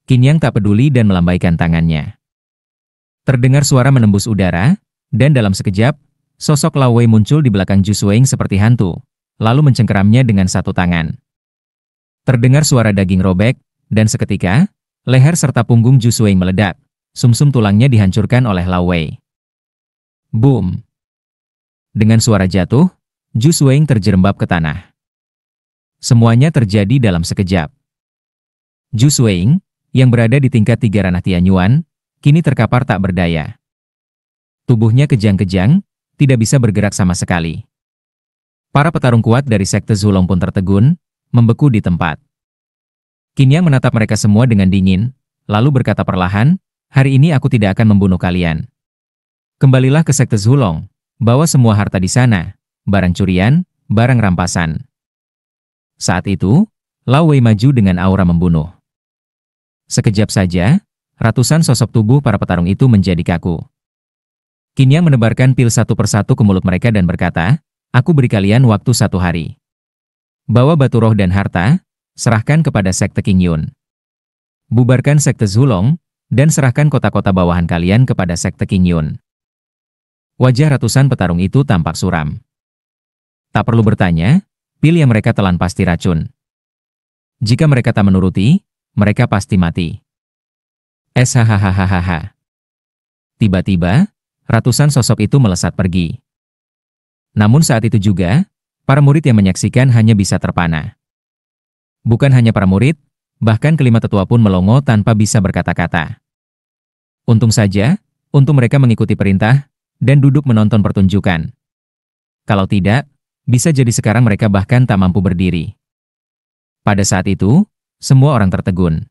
Speaker 2: Qin Yang tak peduli dan melambaikan tangannya. Terdengar suara menembus udara, dan dalam sekejap, sosok Lao Wei muncul di belakang Zhu Xueing seperti hantu, lalu mencengkeramnya dengan satu tangan. Terdengar suara daging robek, dan seketika, leher serta punggung Zhu Xueing meledak, sumsum tulangnya dihancurkan oleh Lao Wei. Boom! Dengan suara jatuh, Zhu Xueing terjerembab ke tanah. Semuanya terjadi dalam sekejap. Zhu Xueing, yang berada di tingkat 3 ranah Tianyuan, kini terkapar tak berdaya. Tubuhnya kejang-kejang, tidak bisa bergerak sama sekali. Para petarung kuat dari sekte Zulong pun tertegun, membeku di tempat. Qin Yang menatap mereka semua dengan dingin, lalu berkata perlahan, "Hari ini aku tidak akan membunuh kalian. Kembalilah ke sekte Zulong, bawa semua harta di sana, barang curian, barang rampasan." Saat itu, Lao Wei maju dengan aura membunuh. Sekejap saja, ratusan sosok tubuh para petarung itu menjadi kaku. Qin Yang menebarkan pil satu persatu ke mulut mereka dan berkata, "Aku beri kalian waktu 1 hari. Bawa batu roh dan harta, serahkan kepada sekte Qing Yun. Bubarkan sekte Zulong, dan serahkan kota-kota bawahan kalian kepada sekte Qing Yun." Wajah ratusan petarung itu tampak suram. Tak perlu bertanya, pil yang mereka telan pasti racun. Jika mereka tak menuruti, mereka pasti mati. Hahaha. Tiba-tiba, ratusan sosok itu melesat pergi. Namun saat itu juga, para murid yang menyaksikan hanya bisa terpana. Bukan hanya para murid, bahkan kelima tetua pun melongo tanpa bisa berkata-kata. Untung saja, mereka mengikuti perintah, dan duduk menonton pertunjukan. Kalau tidak, bisa jadi sekarang mereka bahkan tak mampu berdiri. Pada saat itu, semua orang tertegun.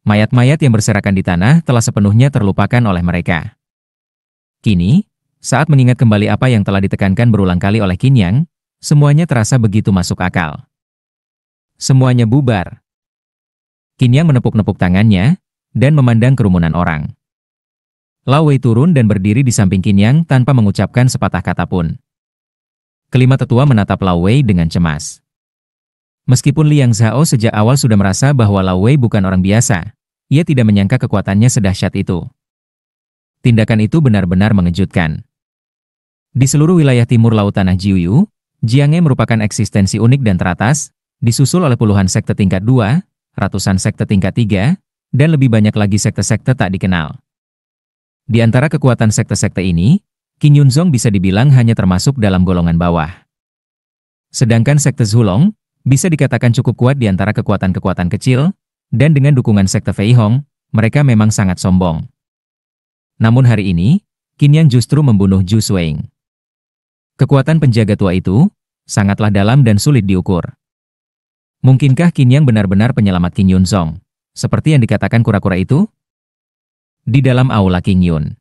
Speaker 2: Mayat-mayat yang berserakan di tanah telah sepenuhnya terlupakan oleh mereka. Kini, saat mengingat kembali apa yang telah ditekankan berulang kali oleh Qin Yang, semuanya terasa begitu masuk akal. Semuanya bubar. Qin Yang menepuk-nepuk tangannya, dan memandang kerumunan orang. Lao Wei turun dan berdiri di samping Qin Yang tanpa mengucapkan sepatah kata pun. Kelima tetua menatap Lao Wei dengan cemas. Meskipun Liang Zhao sejak awal sudah merasa bahwa Lao Wei bukan orang biasa, ia tidak menyangka kekuatannya sedahsyat itu. Tindakan itu benar-benar mengejutkan. Di seluruh wilayah timur Laut Tanah Jiuyu, Jianghe merupakan eksistensi unik dan teratas, disusul oleh puluhan sekte tingkat 2, ratusan sekte tingkat 3, dan lebih banyak lagi sekte-sekte tak dikenal. Di antara kekuatan sekte-sekte ini, Qin Yunzong bisa dibilang hanya termasuk dalam golongan bawah. Sedangkan sekte Zulong bisa dikatakan cukup kuat di antara kekuatan-kekuatan kecil, dan dengan dukungan sekte Fei Hong, mereka memang sangat sombong. Namun hari ini, Qin Yang justru membunuh Zhu Xueing. Kekuatan penjaga tua itu sangatlah dalam dan sulit diukur. Mungkinkah Qin Yang benar-benar penyelamat Qin Yunzong, seperti yang dikatakan kura-kura itu? Di dalam aula Qing Yun,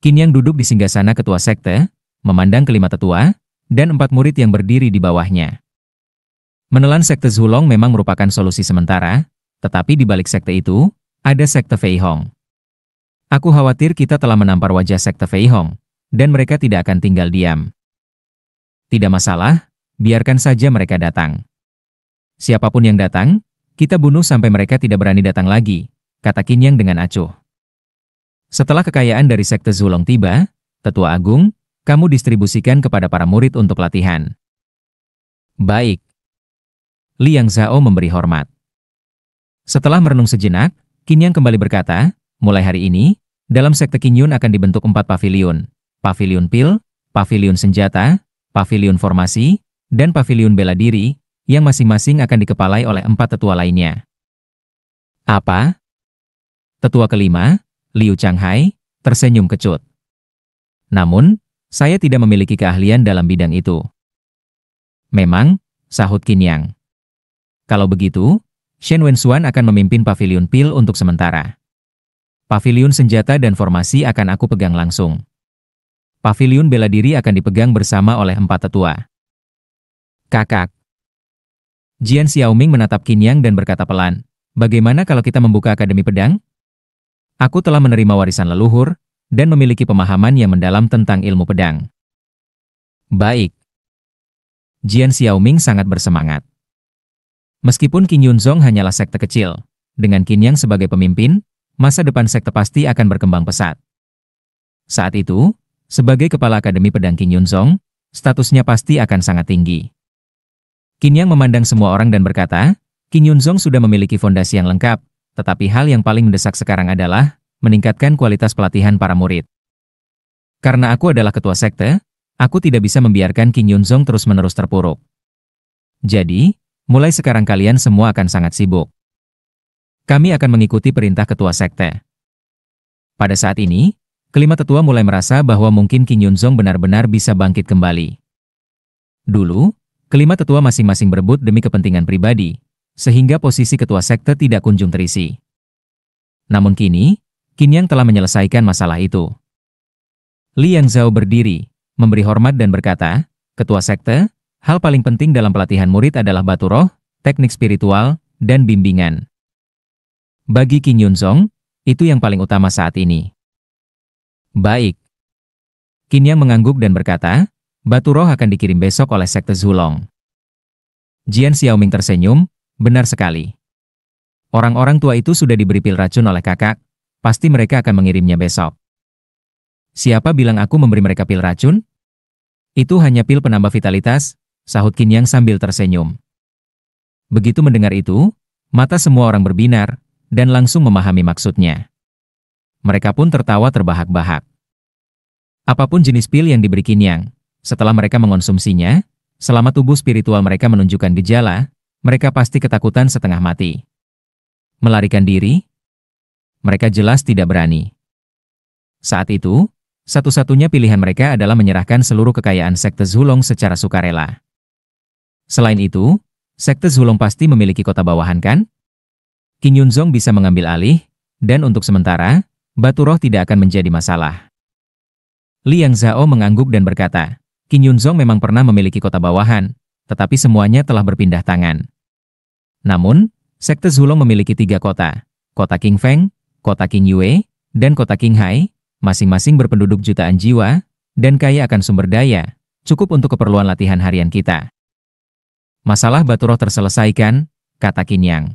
Speaker 2: Qin Yang duduk di singgasana ketua sekte, memandang kelima tetua, dan 4 murid yang berdiri di bawahnya. Menelan sekte Zulong memang merupakan solusi sementara, tetapi di balik sekte itu, ada sekte Fei Hong. Aku khawatir kita telah menampar wajah sekte Fei Hong, dan mereka tidak akan tinggal diam. Tidak masalah, biarkan saja mereka datang. Siapapun yang datang, kita bunuh sampai mereka tidak berani datang lagi, kata Qin Yang dengan acuh. Setelah kekayaan dari sekte Zulong tiba, Tetua Agung, kamu distribusikan kepada para murid untuk latihan. Baik. Liang Zhao memberi hormat. Setelah merenung sejenak, Qin Yang kembali berkata, mulai hari ini, dalam sekte Qing Yun akan dibentuk 4 pavilion. Pavilion pil, pavilion senjata, pavilion formasi, dan pavilion bela diri, yang masing-masing akan dikepalai oleh 4 tetua lainnya. Apa? Tetua kelima, Liu Changhai, tersenyum kecut. Namun, saya tidak memiliki keahlian dalam bidang itu. Memang, sahut Qin Yang. Kalau begitu, Shen Wenxuan akan memimpin pavilion pil untuk sementara. Pavilion senjata dan formasi akan aku pegang langsung. Pavilion bela diri akan dipegang bersama oleh 4 tetua. Kakak. Jian Xiaoming menatap Qin Yang dan berkata pelan, bagaimana kalau kita membuka akademi pedang? Aku telah menerima warisan leluhur, dan memiliki pemahaman yang mendalam tentang ilmu pedang. Baik. Jian Xiaoming sangat bersemangat. Meskipun Qin Yunzong hanyalah sekte kecil, dengan Qin Yang sebagai pemimpin, masa depan sekte pasti akan berkembang pesat. Saat itu, sebagai kepala akademi pedang Qin Yunzong, statusnya pasti akan sangat tinggi. Qin Yang memandang semua orang dan berkata, Qin Yunzong sudah memiliki fondasi yang lengkap, tetapi hal yang paling mendesak sekarang adalah meningkatkan kualitas pelatihan para murid. Karena aku adalah ketua sekte, Aku tidak bisa membiarkan Qin Yunzong terus-menerus terpuruk. Jadi, mulai sekarang kalian semua akan sangat sibuk. Kami akan mengikuti perintah ketua sekte. Pada saat ini, kelima tetua mulai merasa bahwa mungkin Qin Yunzong benar-benar bisa bangkit kembali. Dulu, kelima tetua masing-masing berebut demi kepentingan pribadi, sehingga posisi ketua sekte tidak kunjung terisi. Namun kini, Qin Yang telah menyelesaikan masalah itu. Liang Zhao berdiri, memberi hormat dan berkata, "Ketua sekte, hal paling penting dalam pelatihan murid adalah batu roh, teknik spiritual, dan bimbingan. Bagi Qin Yunzong, itu yang paling utama saat ini." Baik. Qin Yang mengangguk dan berkata, "Batu roh akan dikirim besok oleh sekte Zulong." Jian Xiaoming tersenyum, "Benar sekali. Orang-orang tua itu sudah diberi pil racun oleh kakak, pasti mereka akan mengirimnya besok." "Siapa bilang aku memberi mereka pil racun?" "Itu hanya pil penambah vitalitas," sahut Qin Yang sambil tersenyum. Begitu mendengar itu, mata semua orang berbinar, dan langsung memahami maksudnya. Mereka pun tertawa terbahak-bahak. Apapun jenis pil yang diberi Qin Yang, setelah mereka mengonsumsinya, selama tubuh spiritual mereka menunjukkan gejala, mereka pasti ketakutan setengah mati. Melarikan diri? Mereka jelas tidak berani. Saat itu, satu-satunya pilihan mereka adalah menyerahkan seluruh kekayaan sekte Zulong secara sukarela. Selain itu, sekte Zulong pasti memiliki kota bawahan kan? Qin Yunzong bisa mengambil alih, dan untuk sementara, batu roh tidak akan menjadi masalah. Liang Zhao mengangguk dan berkata, "Qin Yunzong memang pernah memiliki kota bawahan, tetapi semuanya telah berpindah tangan. Namun, sekte Zulong memiliki 3 kota, kota King Feng, kota King Yue, dan kota King Hai, masing-masing berpenduduk jutaan jiwa, dan kaya akan sumber daya, cukup untuk keperluan latihan harian kita." "Masalah batu roh terselesaikan," kata Qin Yang.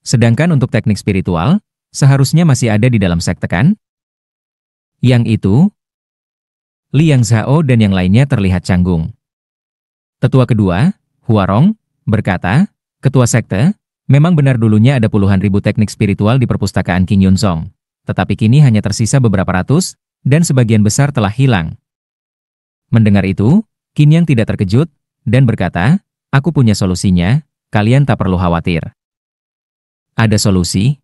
Speaker 2: "Sedangkan untuk teknik spiritual, seharusnya masih ada di dalam sekte kan?" Yang itu, Liang Zhao dan yang lainnya terlihat canggung. Tetua kedua, Huarong, berkata, "Ketua sekte, memang benar dulunya ada puluhan ribu teknik spiritual di perpustakaan Qin Yunzong, tetapi kini hanya tersisa beberapa ratus, dan sebagian besar telah hilang." Mendengar itu, Qin Yang tidak terkejut, dan berkata, "Aku punya solusinya, kalian tak perlu khawatir." "Ada solusi?"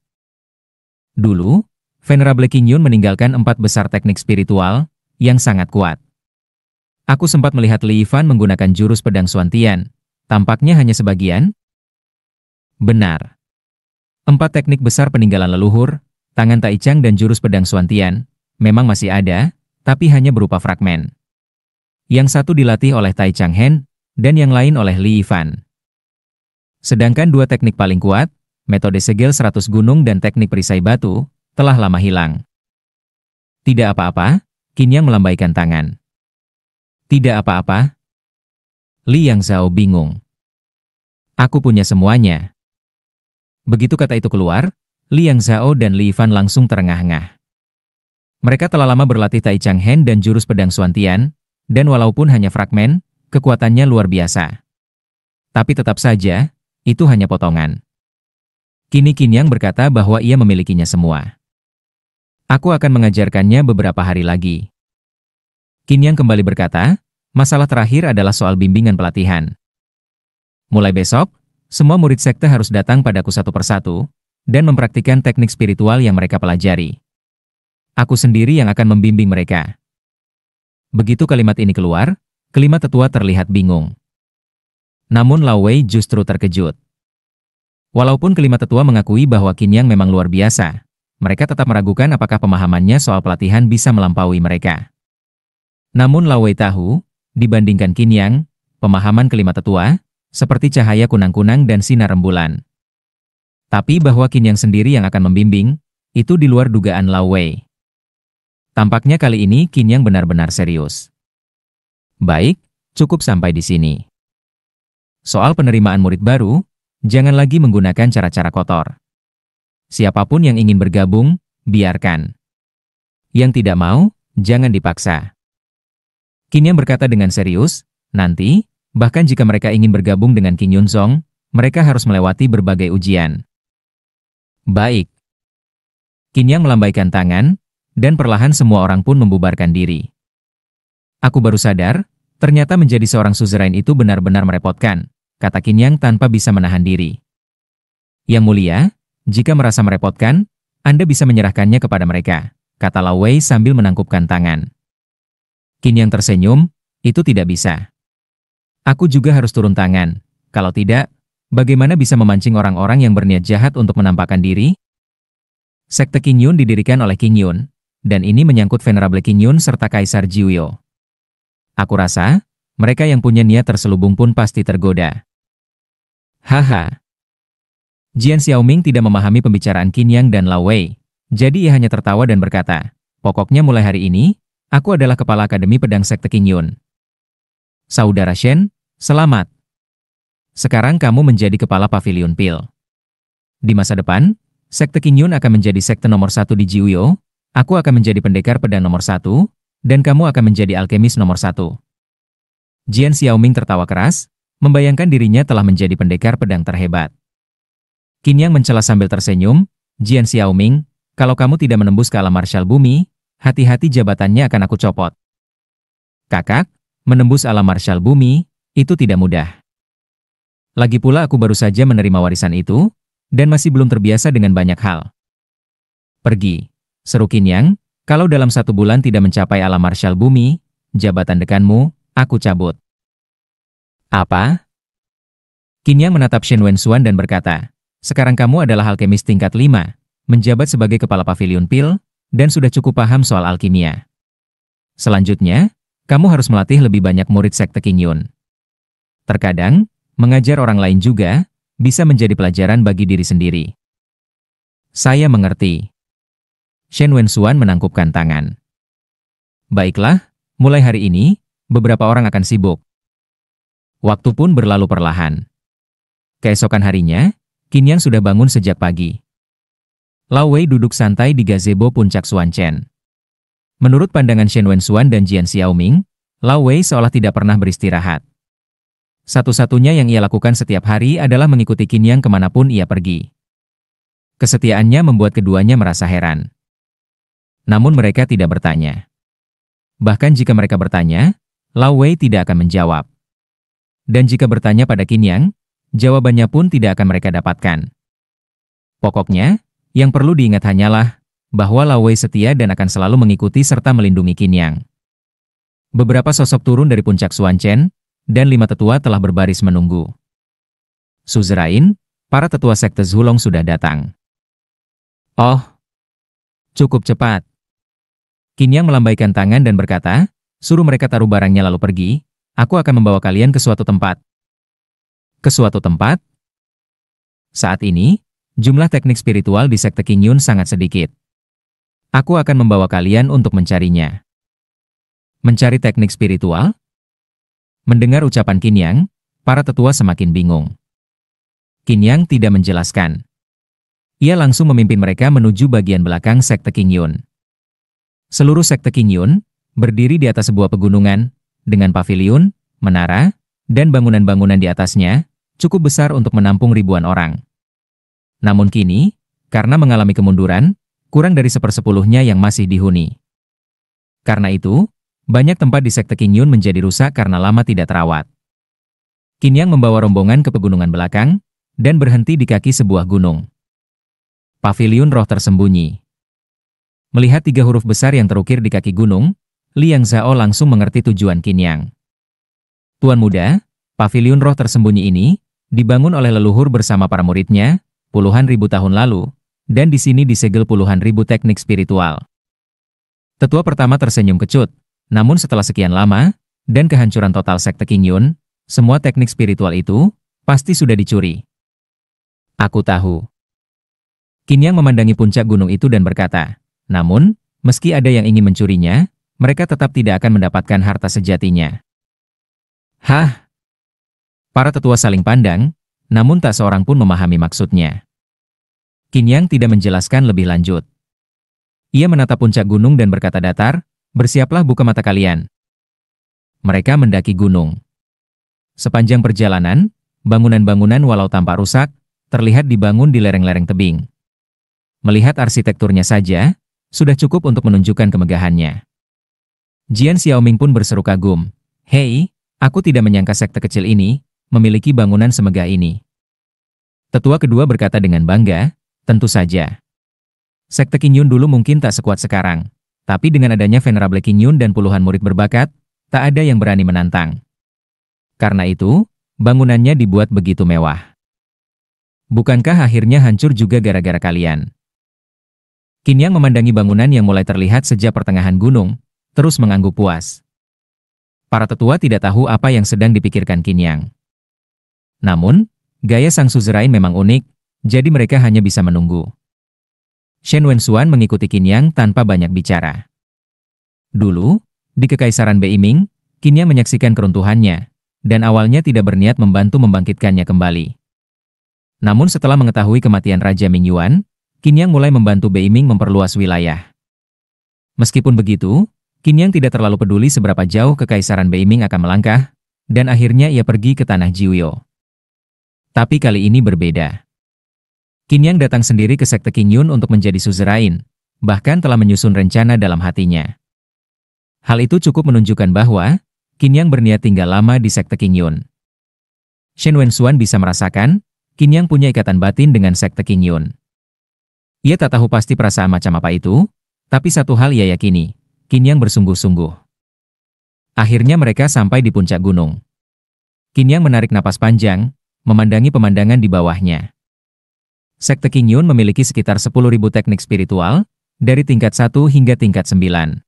Speaker 2: Dulu, Venerable Qin Yun meninggalkan 4 besar teknik spiritual yang sangat kuat. Aku sempat melihat Li Yifan menggunakan jurus pedang Xuantian. Tampaknya hanya sebagian. Benar. 4 teknik besar peninggalan leluhur, tangan Taichang dan jurus pedang Xuantian, memang masih ada, tapi hanya berupa fragmen. Yang satu dilatih oleh Tai Chang Hen, dan yang lain oleh Li Yifan. Sedangkan 2 teknik paling kuat, metode segel 100 gunung dan teknik perisai batu, telah lama hilang. "Tidak apa-apa," Qin Yang melambaikan tangan. "Tidak apa-apa?" Liang Zhao bingung. "Aku punya semuanya." Begitu kata itu keluar, Liang Zhao dan Li Yifan langsung terengah-engah. Mereka telah lama berlatih Tai Chang Hen dan jurus pedang Xuantian, dan walaupun hanya fragmen, kekuatannya luar biasa. Tapi tetap saja, itu hanya potongan. Kini Qin Yang berkata bahwa ia memilikinya semua. "Aku akan mengajarkannya beberapa hari lagi." Qin Yang kembali berkata, "Masalah terakhir adalah soal bimbingan pelatihan. Mulai besok, semua murid sekte harus datang padaku satu persatu, dan mempraktikkan teknik spiritual yang mereka pelajari. Aku sendiri yang akan membimbing mereka." Begitu kalimat ini keluar, kelima tetua terlihat bingung. Namun Lao Wei justru terkejut. Walaupun kelima tetua mengakui bahwa Qin Yang memang luar biasa, mereka tetap meragukan apakah pemahamannya soal pelatihan bisa melampaui mereka. Namun Lao Wei tahu, dibandingkan Qin Yang, pemahaman kelima tetua, seperti cahaya kunang-kunang dan sinar rembulan. Tapi bahwa Qin Yang sendiri yang akan membimbing, itu di luar dugaan Lao Wei. Tampaknya kali ini Qin Yang benar-benar serius. Baik, cukup sampai di sini. Soal penerimaan murid baru, jangan lagi menggunakan cara-cara kotor. Siapapun yang ingin bergabung, biarkan. Yang tidak mau, jangan dipaksa. Qin Yang berkata dengan serius, nanti, bahkan jika mereka ingin bergabung dengan Qin Yunzong, mereka harus melewati berbagai ujian. Baik. Qin Yang melambaikan tangan, dan perlahan semua orang pun membubarkan diri. Aku baru sadar, ternyata menjadi seorang suzerain itu benar-benar merepotkan, kata Qin Yang tanpa bisa menahan diri. Yang mulia, jika merasa merepotkan, Anda bisa menyerahkannya kepada mereka, kata Lao Wei sambil menangkupkan tangan. Qin Yang tersenyum, itu tidak bisa. Aku juga harus turun tangan, kalau tidak, bagaimana bisa memancing orang-orang yang berniat jahat untuk menampakkan diri? Sekte Qin Yun didirikan oleh Qin Yun, dan ini menyangkut Venerable Qin Yun serta Kaisar Jiuyo. Aku rasa, mereka yang punya niat terselubung pun pasti tergoda. Haha. Jian Xiaoming tidak memahami pembicaraan Qin Yang dan Lao Wei, jadi ia hanya tertawa dan berkata, pokoknya mulai hari ini, aku adalah kepala Akademi Pedang Sekte Qin Yun. Saudara Shen, selamat. Sekarang kamu menjadi kepala Pavilion Pil. Di masa depan, Sekte Qin Yun akan menjadi sekte nomor 1 di Jiuyo, aku akan menjadi pendekar pedang nomor 1, dan kamu akan menjadi alkemis nomor 1. Jian Xiaoming tertawa keras, membayangkan dirinya telah menjadi pendekar pedang terhebat. Qin Yang mencela sambil tersenyum, Jian Xiaoming, kalau kamu tidak menembus ke alam marsyal bumi, hati-hati jabatannya akan aku copot. Kakak, menembus alam marsyal bumi, itu tidak mudah. Lagi pula aku baru saja menerima warisan itu, dan masih belum terbiasa dengan banyak hal. Pergi, seru Qin Yang, kalau dalam 1 bulan tidak mencapai alam marsyal bumi, jabatan dekanmu, aku cabut. Apa? Qin Yang menatap Shen Wenxuan dan berkata, sekarang kamu adalah alkemis tingkat 5, menjabat sebagai kepala Pavilion Pil, dan sudah cukup paham soal alkimia. Selanjutnya, kamu harus melatih lebih banyak murid Sekte Qin Yun. Terkadang, mengajar orang lain juga bisa menjadi pelajaran bagi diri sendiri. Saya mengerti. Shen Wenxuan menangkupkan tangan. Baiklah, mulai hari ini, beberapa orang akan sibuk. Waktu pun berlalu perlahan. Keesokan harinya, Qin Yang sudah bangun sejak pagi. Lao Wei duduk santai di gazebo puncak Xuanchen. Menurut pandangan Shen Wenxuan dan Jian Xiaoming, Lao Wei seolah tidak pernah beristirahat. Satu-satunya yang ia lakukan setiap hari adalah mengikuti Qin Yang kemanapun ia pergi. Kesetiaannya membuat keduanya merasa heran. Namun mereka tidak bertanya. Bahkan jika mereka bertanya, Lao Wei tidak akan menjawab. Dan jika bertanya pada Qin Yang, jawabannya pun tidak akan mereka dapatkan. Pokoknya, yang perlu diingat hanyalah bahwa Lao Wei setia dan akan selalu mengikuti serta melindungi Qin Yang. Beberapa sosok turun dari puncak Xuanchen, dan 5 tetua telah berbaris menunggu. Suzerain, para tetua sekte Zulong sudah datang. Oh, cukup cepat. Qin Yang melambaikan tangan dan berkata, suruh mereka taruh barangnya lalu pergi, aku akan membawa kalian ke suatu tempat. Ke suatu tempat? Saat ini, jumlah teknik spiritual di Sekte Qin Yun sangat sedikit. Aku akan membawa kalian untuk mencarinya. Mencari teknik spiritual? Mendengar ucapan Qin Yang, para tetua semakin bingung. Qin Yang tidak menjelaskan. Ia langsung memimpin mereka menuju bagian belakang Sekte Qin Yun. Seluruh Sekte Qin Yun berdiri di atas sebuah pegunungan, dengan pavilion, menara, dan bangunan-bangunan di atasnya, cukup besar untuk menampung ribuan orang. Namun kini, karena mengalami kemunduran, kurang dari 1/10-nya yang masih dihuni. Karena itu, banyak tempat di Sekte Qin Yun menjadi rusak karena lama tidak terawat. Qin Yang membawa rombongan ke pegunungan belakang, dan berhenti di kaki sebuah gunung. Pavilion Roh Tersembunyi. Melihat 3 huruf besar yang terukir di kaki gunung, Liang Zhao langsung mengerti tujuan Qin Yang. Tuan muda, Pavilion Roh Tersembunyi ini dibangun oleh leluhur bersama para muridnya puluhan ribu tahun lalu, dan di sini disegel puluhan ribu teknik spiritual. Tetua pertama tersenyum kecut, namun setelah sekian lama, dan kehancuran total Sekte Qin Yun, semua teknik spiritual itu pasti sudah dicuri. Aku tahu. Qin Yang memandangi puncak gunung itu dan berkata, namun, meski ada yang ingin mencurinya, mereka tetap tidak akan mendapatkan harta sejatinya. Hah? Para tetua saling pandang, namun tak seorang pun memahami maksudnya. Qin Yang tidak menjelaskan lebih lanjut. Ia menatap puncak gunung dan berkata datar, bersiaplah buka mata kalian. Mereka mendaki gunung. Sepanjang perjalanan, bangunan-bangunan walau tampak rusak, terlihat dibangun di lereng-lereng tebing. Melihat arsitekturnya saja, sudah cukup untuk menunjukkan kemegahannya. Jian Xiaoming pun berseru kagum. Hei, aku tidak menyangka sekte kecil ini memiliki bangunan semegah ini. Tetua kedua berkata dengan bangga, tentu saja. Sekte Qin Yun dulu mungkin tak sekuat sekarang, tapi dengan adanya Venerable Qin Yun dan puluhan murid berbakat, tak ada yang berani menantang. Karena itu, bangunannya dibuat begitu mewah. Bukankah akhirnya hancur juga gara-gara kalian? Qin Yang memandangi bangunan yang mulai terlihat sejak pertengahan gunung, terus mengangguk puas. Para tetua tidak tahu apa yang sedang dipikirkan Qin Yang. Namun, gaya sang suzerain memang unik, jadi mereka hanya bisa menunggu. Shen Wenxuan mengikuti Qin Yang tanpa banyak bicara. Dulu, di Kekaisaran Beiming, Qin Yang menyaksikan keruntuhannya, dan awalnya tidak berniat membantu membangkitkannya kembali. Namun setelah mengetahui kematian Raja Ming Yuan, Qin Yang mulai membantu Beiming memperluas wilayah. Meskipun begitu, Qin Yang tidak terlalu peduli seberapa jauh Kekaisaran Beiming akan melangkah, dan akhirnya ia pergi ke tanah Jiuyo. Tapi kali ini berbeda. Qin Yang datang sendiri ke sekte Qin Yun untuk menjadi suzerain, bahkan telah menyusun rencana dalam hatinya. Hal itu cukup menunjukkan bahwa Qin Yang berniat tinggal lama di sekte Qin Yun. Shen Wenxuan bisa merasakan Qin Yang punya ikatan batin dengan sekte Qin Yun. Ia tak tahu pasti perasaan macam apa itu, tapi satu hal ia yakini, Qin Yang bersungguh-sungguh. Akhirnya mereka sampai di puncak gunung. Qin Yang menarik napas panjang, memandangi pemandangan di bawahnya. Sekte Qin Yun memiliki sekitar 10.000 teknik spiritual, dari tingkat 1 hingga tingkat 9.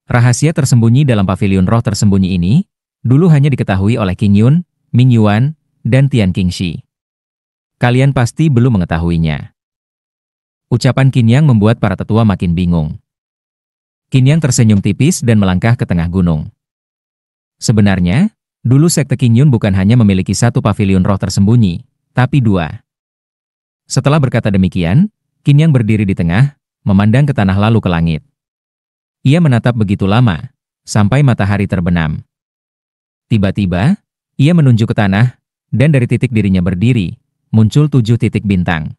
Speaker 2: Rahasia tersembunyi dalam pavilion roh tersembunyi ini, dulu hanya diketahui oleh Qin Yun, Ming Yuan, dan Tian Qingxi. Kalian pasti belum mengetahuinya. Ucapan Qin Yang membuat para tetua makin bingung. Qin Yang tersenyum tipis dan melangkah ke tengah gunung. Sebenarnya, dulu sekte Qin Yun bukan hanya memiliki satu pavilion roh tersembunyi, tapi dua. Setelah berkata demikian, Qin Yang berdiri di tengah, memandang ke tanah lalu ke langit. Ia menatap begitu lama, sampai matahari terbenam. Tiba-tiba, ia menunjuk ke tanah, dan dari titik dirinya berdiri, muncul 7 titik bintang.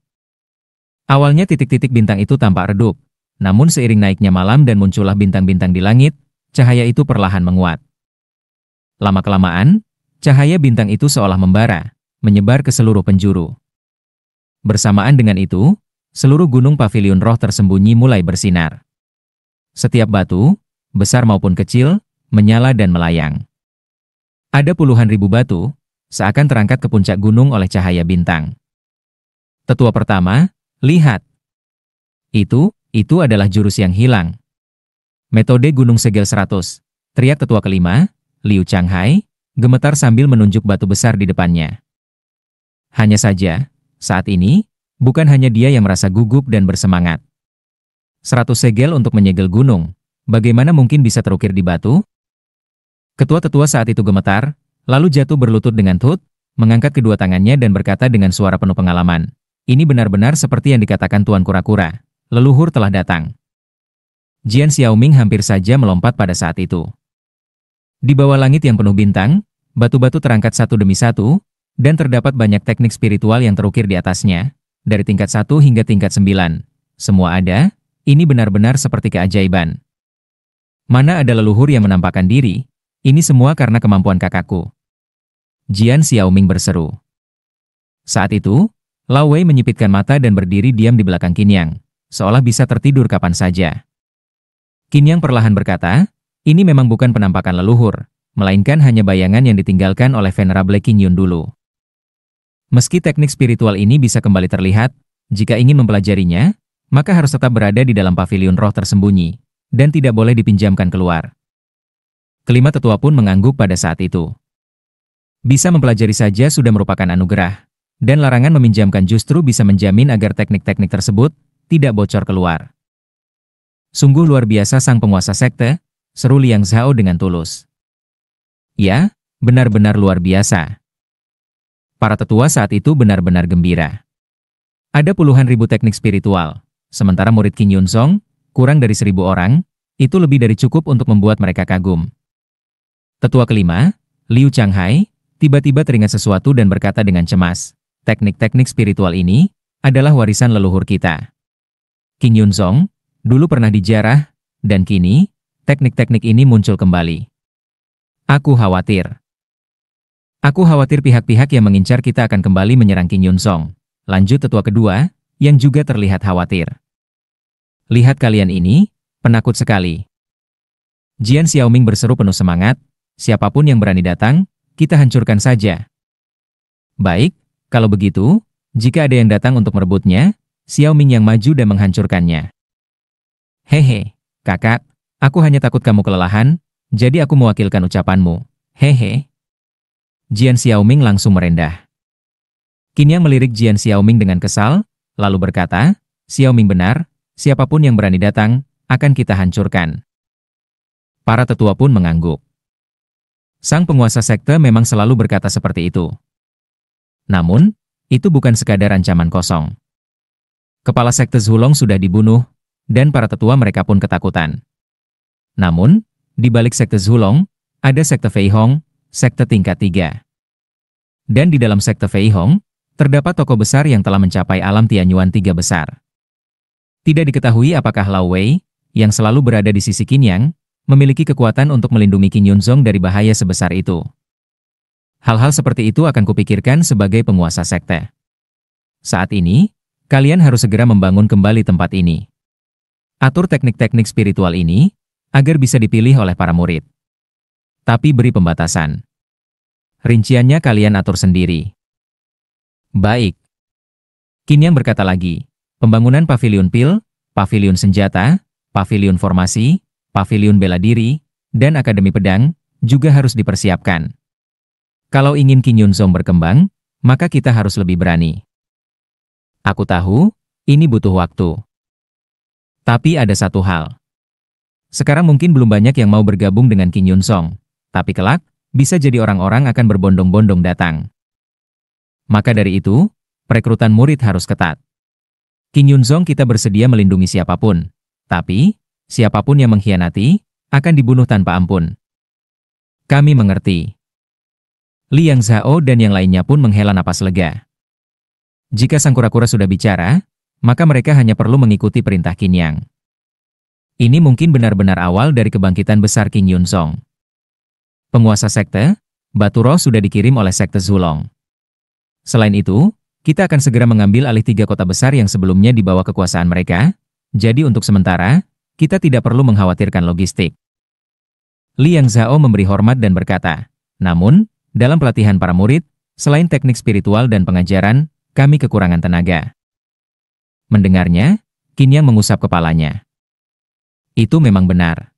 Speaker 2: Awalnya titik-titik bintang itu tampak redup, namun seiring naiknya malam dan muncullah bintang-bintang di langit, cahaya itu perlahan menguat. Lama-kelamaan, cahaya bintang itu seolah membara, menyebar ke seluruh penjuru. Bersamaan dengan itu, seluruh gunung pavilion roh tersembunyi mulai bersinar. Setiap batu, besar maupun kecil, menyala dan melayang. Ada puluhan ribu batu, seakan terangkat ke puncak gunung oleh cahaya bintang. Tetua pertama, lihat. Itu adalah jurus yang hilang. Metode Gunung Segel 100, teriak tetua kelima, Liu Changhai, gemetar sambil menunjuk batu besar di depannya. Hanya saja, saat ini, bukan hanya dia yang merasa gugup dan bersemangat. 100 segel untuk menyegel gunung, bagaimana mungkin bisa terukir di batu? Ketua tetua saat itu gemetar, lalu jatuh berlutut dengan tut, mengangkat kedua tangannya dan berkata dengan suara penuh pengalaman. Ini benar-benar seperti yang dikatakan Tuan Kura-Kura, leluhur telah datang. Jian Xiaoming hampir saja melompat pada saat itu. Di bawah langit yang penuh bintang, batu-batu terangkat satu demi satu, dan terdapat banyak teknik spiritual yang terukir di atasnya, dari tingkat 1 hingga tingkat 9. Semua ada, ini benar-benar seperti keajaiban. Mana ada leluhur yang menampakkan diri, ini semua karena kemampuan kakakku. Jian Xiaoming berseru. Saat itu, Lao Wei menyipitkan mata dan berdiri diam di belakang Qin Yang, seolah bisa tertidur kapan saja. Qin Yang perlahan berkata, ini memang bukan penampakan leluhur, melainkan hanya bayangan yang ditinggalkan oleh Venerable Qin Yun dulu. Meski teknik spiritual ini bisa kembali terlihat, jika ingin mempelajarinya, maka harus tetap berada di dalam pavilion roh tersembunyi, dan tidak boleh dipinjamkan keluar. Kelima tetua pun mengangguk pada saat itu. Bisa mempelajari saja sudah merupakan anugerah, dan larangan meminjamkan justru bisa menjamin agar teknik-teknik tersebut tidak bocor keluar. Sungguh luar biasa sang penguasa sekte, seru Liang Zhao dengan tulus. Ya, benar-benar luar biasa. Para tetua saat itu benar-benar gembira. Ada puluhan ribu teknik spiritual, sementara murid Qin Yun Song, kurang dari 1.000 orang, itu lebih dari cukup untuk membuat mereka kagum. Tetua kelima, Liu Changhai, tiba-tiba teringat sesuatu dan berkata dengan cemas, teknik-teknik spiritual ini adalah warisan leluhur kita. Qin Yun Song dulu pernah dijarah, dan kini teknik-teknik ini muncul kembali. Aku khawatir. Aku khawatir pihak-pihak yang mengincar kita akan kembali menyerang Qin Yunzong. Lanjut tetua kedua, yang juga terlihat khawatir. Lihat kalian ini, penakut sekali. Jian Xiaoming berseru penuh semangat, siapapun yang berani datang, kita hancurkan saja. Baik, kalau begitu, jika ada yang datang untuk merebutnya, Xiaoming yang maju dan menghancurkannya. Hehe, kakak, aku hanya takut kamu kelelahan, jadi aku mewakilkan ucapanmu. Hehe. Jian Xiaoming langsung merendah. Qin Yang melirik Jian Xiaoming dengan kesal, lalu berkata, Xiaoming benar, siapapun yang berani datang, akan kita hancurkan. Para tetua pun mengangguk. Sang penguasa sekte memang selalu berkata seperti itu. Namun, itu bukan sekadar ancaman kosong. Kepala sekte Zulong sudah dibunuh, dan para tetua mereka pun ketakutan. Namun, di balik sekte Zulong, ada sekte Fei Hong, sekte tingkat 3. Dan di dalam sekte Fei Hong, terdapat tokoh besar yang telah mencapai alam Tianyuan 3 besar. Tidak diketahui apakah Lao Wei, yang selalu berada di sisi Qin Yang, memiliki kekuatan untuk melindungi Qin Yunzong dari bahaya sebesar itu. Hal-hal seperti itu akan kupikirkan sebagai penguasa sekte. Saat ini, kalian harus segera membangun kembali tempat ini. Atur teknik-teknik spiritual ini, agar bisa dipilih oleh para murid. Tapi beri pembatasan. Rinciannya kalian atur sendiri. Baik. Qin Yang berkata lagi, pembangunan paviliun pil, paviliun senjata, paviliun formasi, paviliun bela diri, dan akademi pedang, juga harus dipersiapkan. Kalau ingin Qin Yunzong berkembang, maka kita harus lebih berani. Aku tahu, ini butuh waktu. Tapi ada satu hal. Sekarang mungkin belum banyak yang mau bergabung dengan Qin Yunzong, tapi kelak, bisa jadi orang-orang akan berbondong-bondong datang. Maka dari itu, perekrutan murid harus ketat. Qin Yunzong kita bersedia melindungi siapapun, tapi, siapapun yang mengkhianati, akan dibunuh tanpa ampun. Kami mengerti. Liang Zhao dan yang lainnya pun menghela napas lega. Jika sang kura-kura sudah bicara, maka mereka hanya perlu mengikuti perintah Qin Yang. Ini mungkin benar-benar awal dari kebangkitan besar Qin Yunzong. Penguasa sekte, Batu Roh sudah dikirim oleh sekte Zulong. Selain itu, kita akan segera mengambil alih 3 kota besar yang sebelumnya di bawah kekuasaan mereka, jadi untuk sementara, kita tidak perlu mengkhawatirkan logistik. Liang Zhao memberi hormat dan berkata, namun, dalam pelatihan para murid, selain teknik spiritual dan pengajaran, kami kekurangan tenaga. Mendengarnya, Qin Yang mengusap kepalanya. Itu memang benar.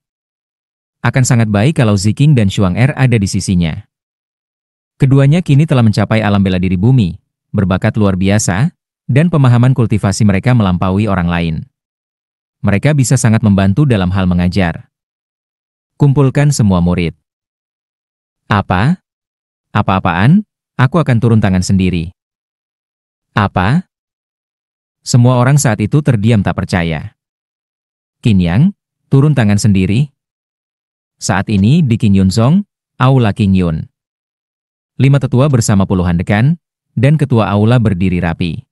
Speaker 2: Akan sangat baik kalau Ziking dan Shuang Er ada di sisinya. Keduanya kini telah mencapai alam bela diri bumi, berbakat luar biasa, dan pemahaman kultivasi mereka melampaui orang lain. Mereka bisa sangat membantu dalam hal mengajar. Kumpulkan semua murid. Apa? Apa-apaan? Aku akan turun tangan sendiri. Apa? Semua orang saat itu terdiam tak percaya. Qin Yang, turun tangan sendiri. Saat ini di Qin Yunzong, Aula Qin Yun. 5 tetua bersama puluhan dekan, dan ketua aula berdiri rapi.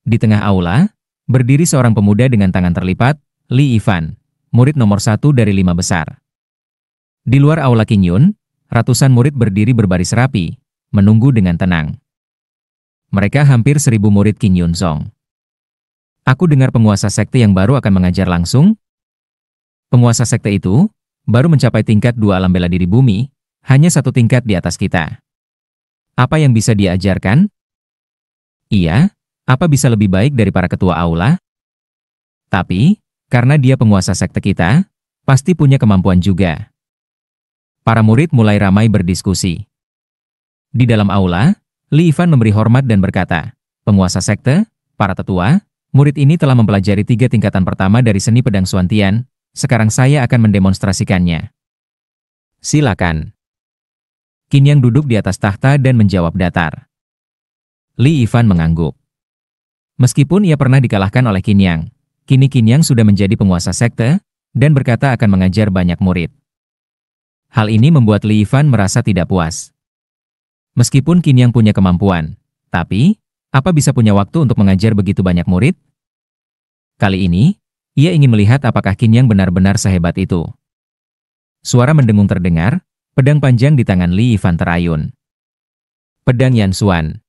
Speaker 2: Di tengah aula, berdiri seorang pemuda dengan tangan terlipat, Li Yifan, murid nomor 1 dari 5 besar. Di luar aula Qin Yun, ratusan murid berdiri berbaris rapi, menunggu dengan tenang. Mereka hampir 1000 murid Qin Yunzong. Aku dengar penguasa sekte yang baru akan mengajar langsung. Penguasa sekte itu baru mencapai tingkat 2 alam bela diri bumi, hanya 1 tingkat di atas kita. Apa yang bisa dia ajarkan? Iya, apa bisa lebih baik dari para ketua aula? Tapi, karena dia penguasa sekte kita, pasti punya kemampuan juga. Para murid mulai ramai berdiskusi. Di dalam aula, Li Yifan memberi hormat dan berkata, penguasa sekte, para tetua, murid ini telah mempelajari 3 tingkatan pertama dari seni pedang Xuantian, sekarang saya akan mendemonstrasikannya. Silakan. Qin Yang duduk di atas tahta dan menjawab datar. Li Yifan mengangguk. Meskipun ia pernah dikalahkan oleh Qin Yang, kini Qin Yang sudah menjadi penguasa sekte, dan berkata akan mengajar banyak murid. Hal ini membuat Li Yifan merasa tidak puas. Meskipun Qin Yang punya kemampuan, tapi, apa bisa punya waktu untuk mengajar begitu banyak murid? Kali ini, ia ingin melihat apakah Qin Yang benar-benar sehebat itu. Suara mendengung terdengar, pedang panjang di tangan Li Yifan terayun. Pedang Yan Xuan.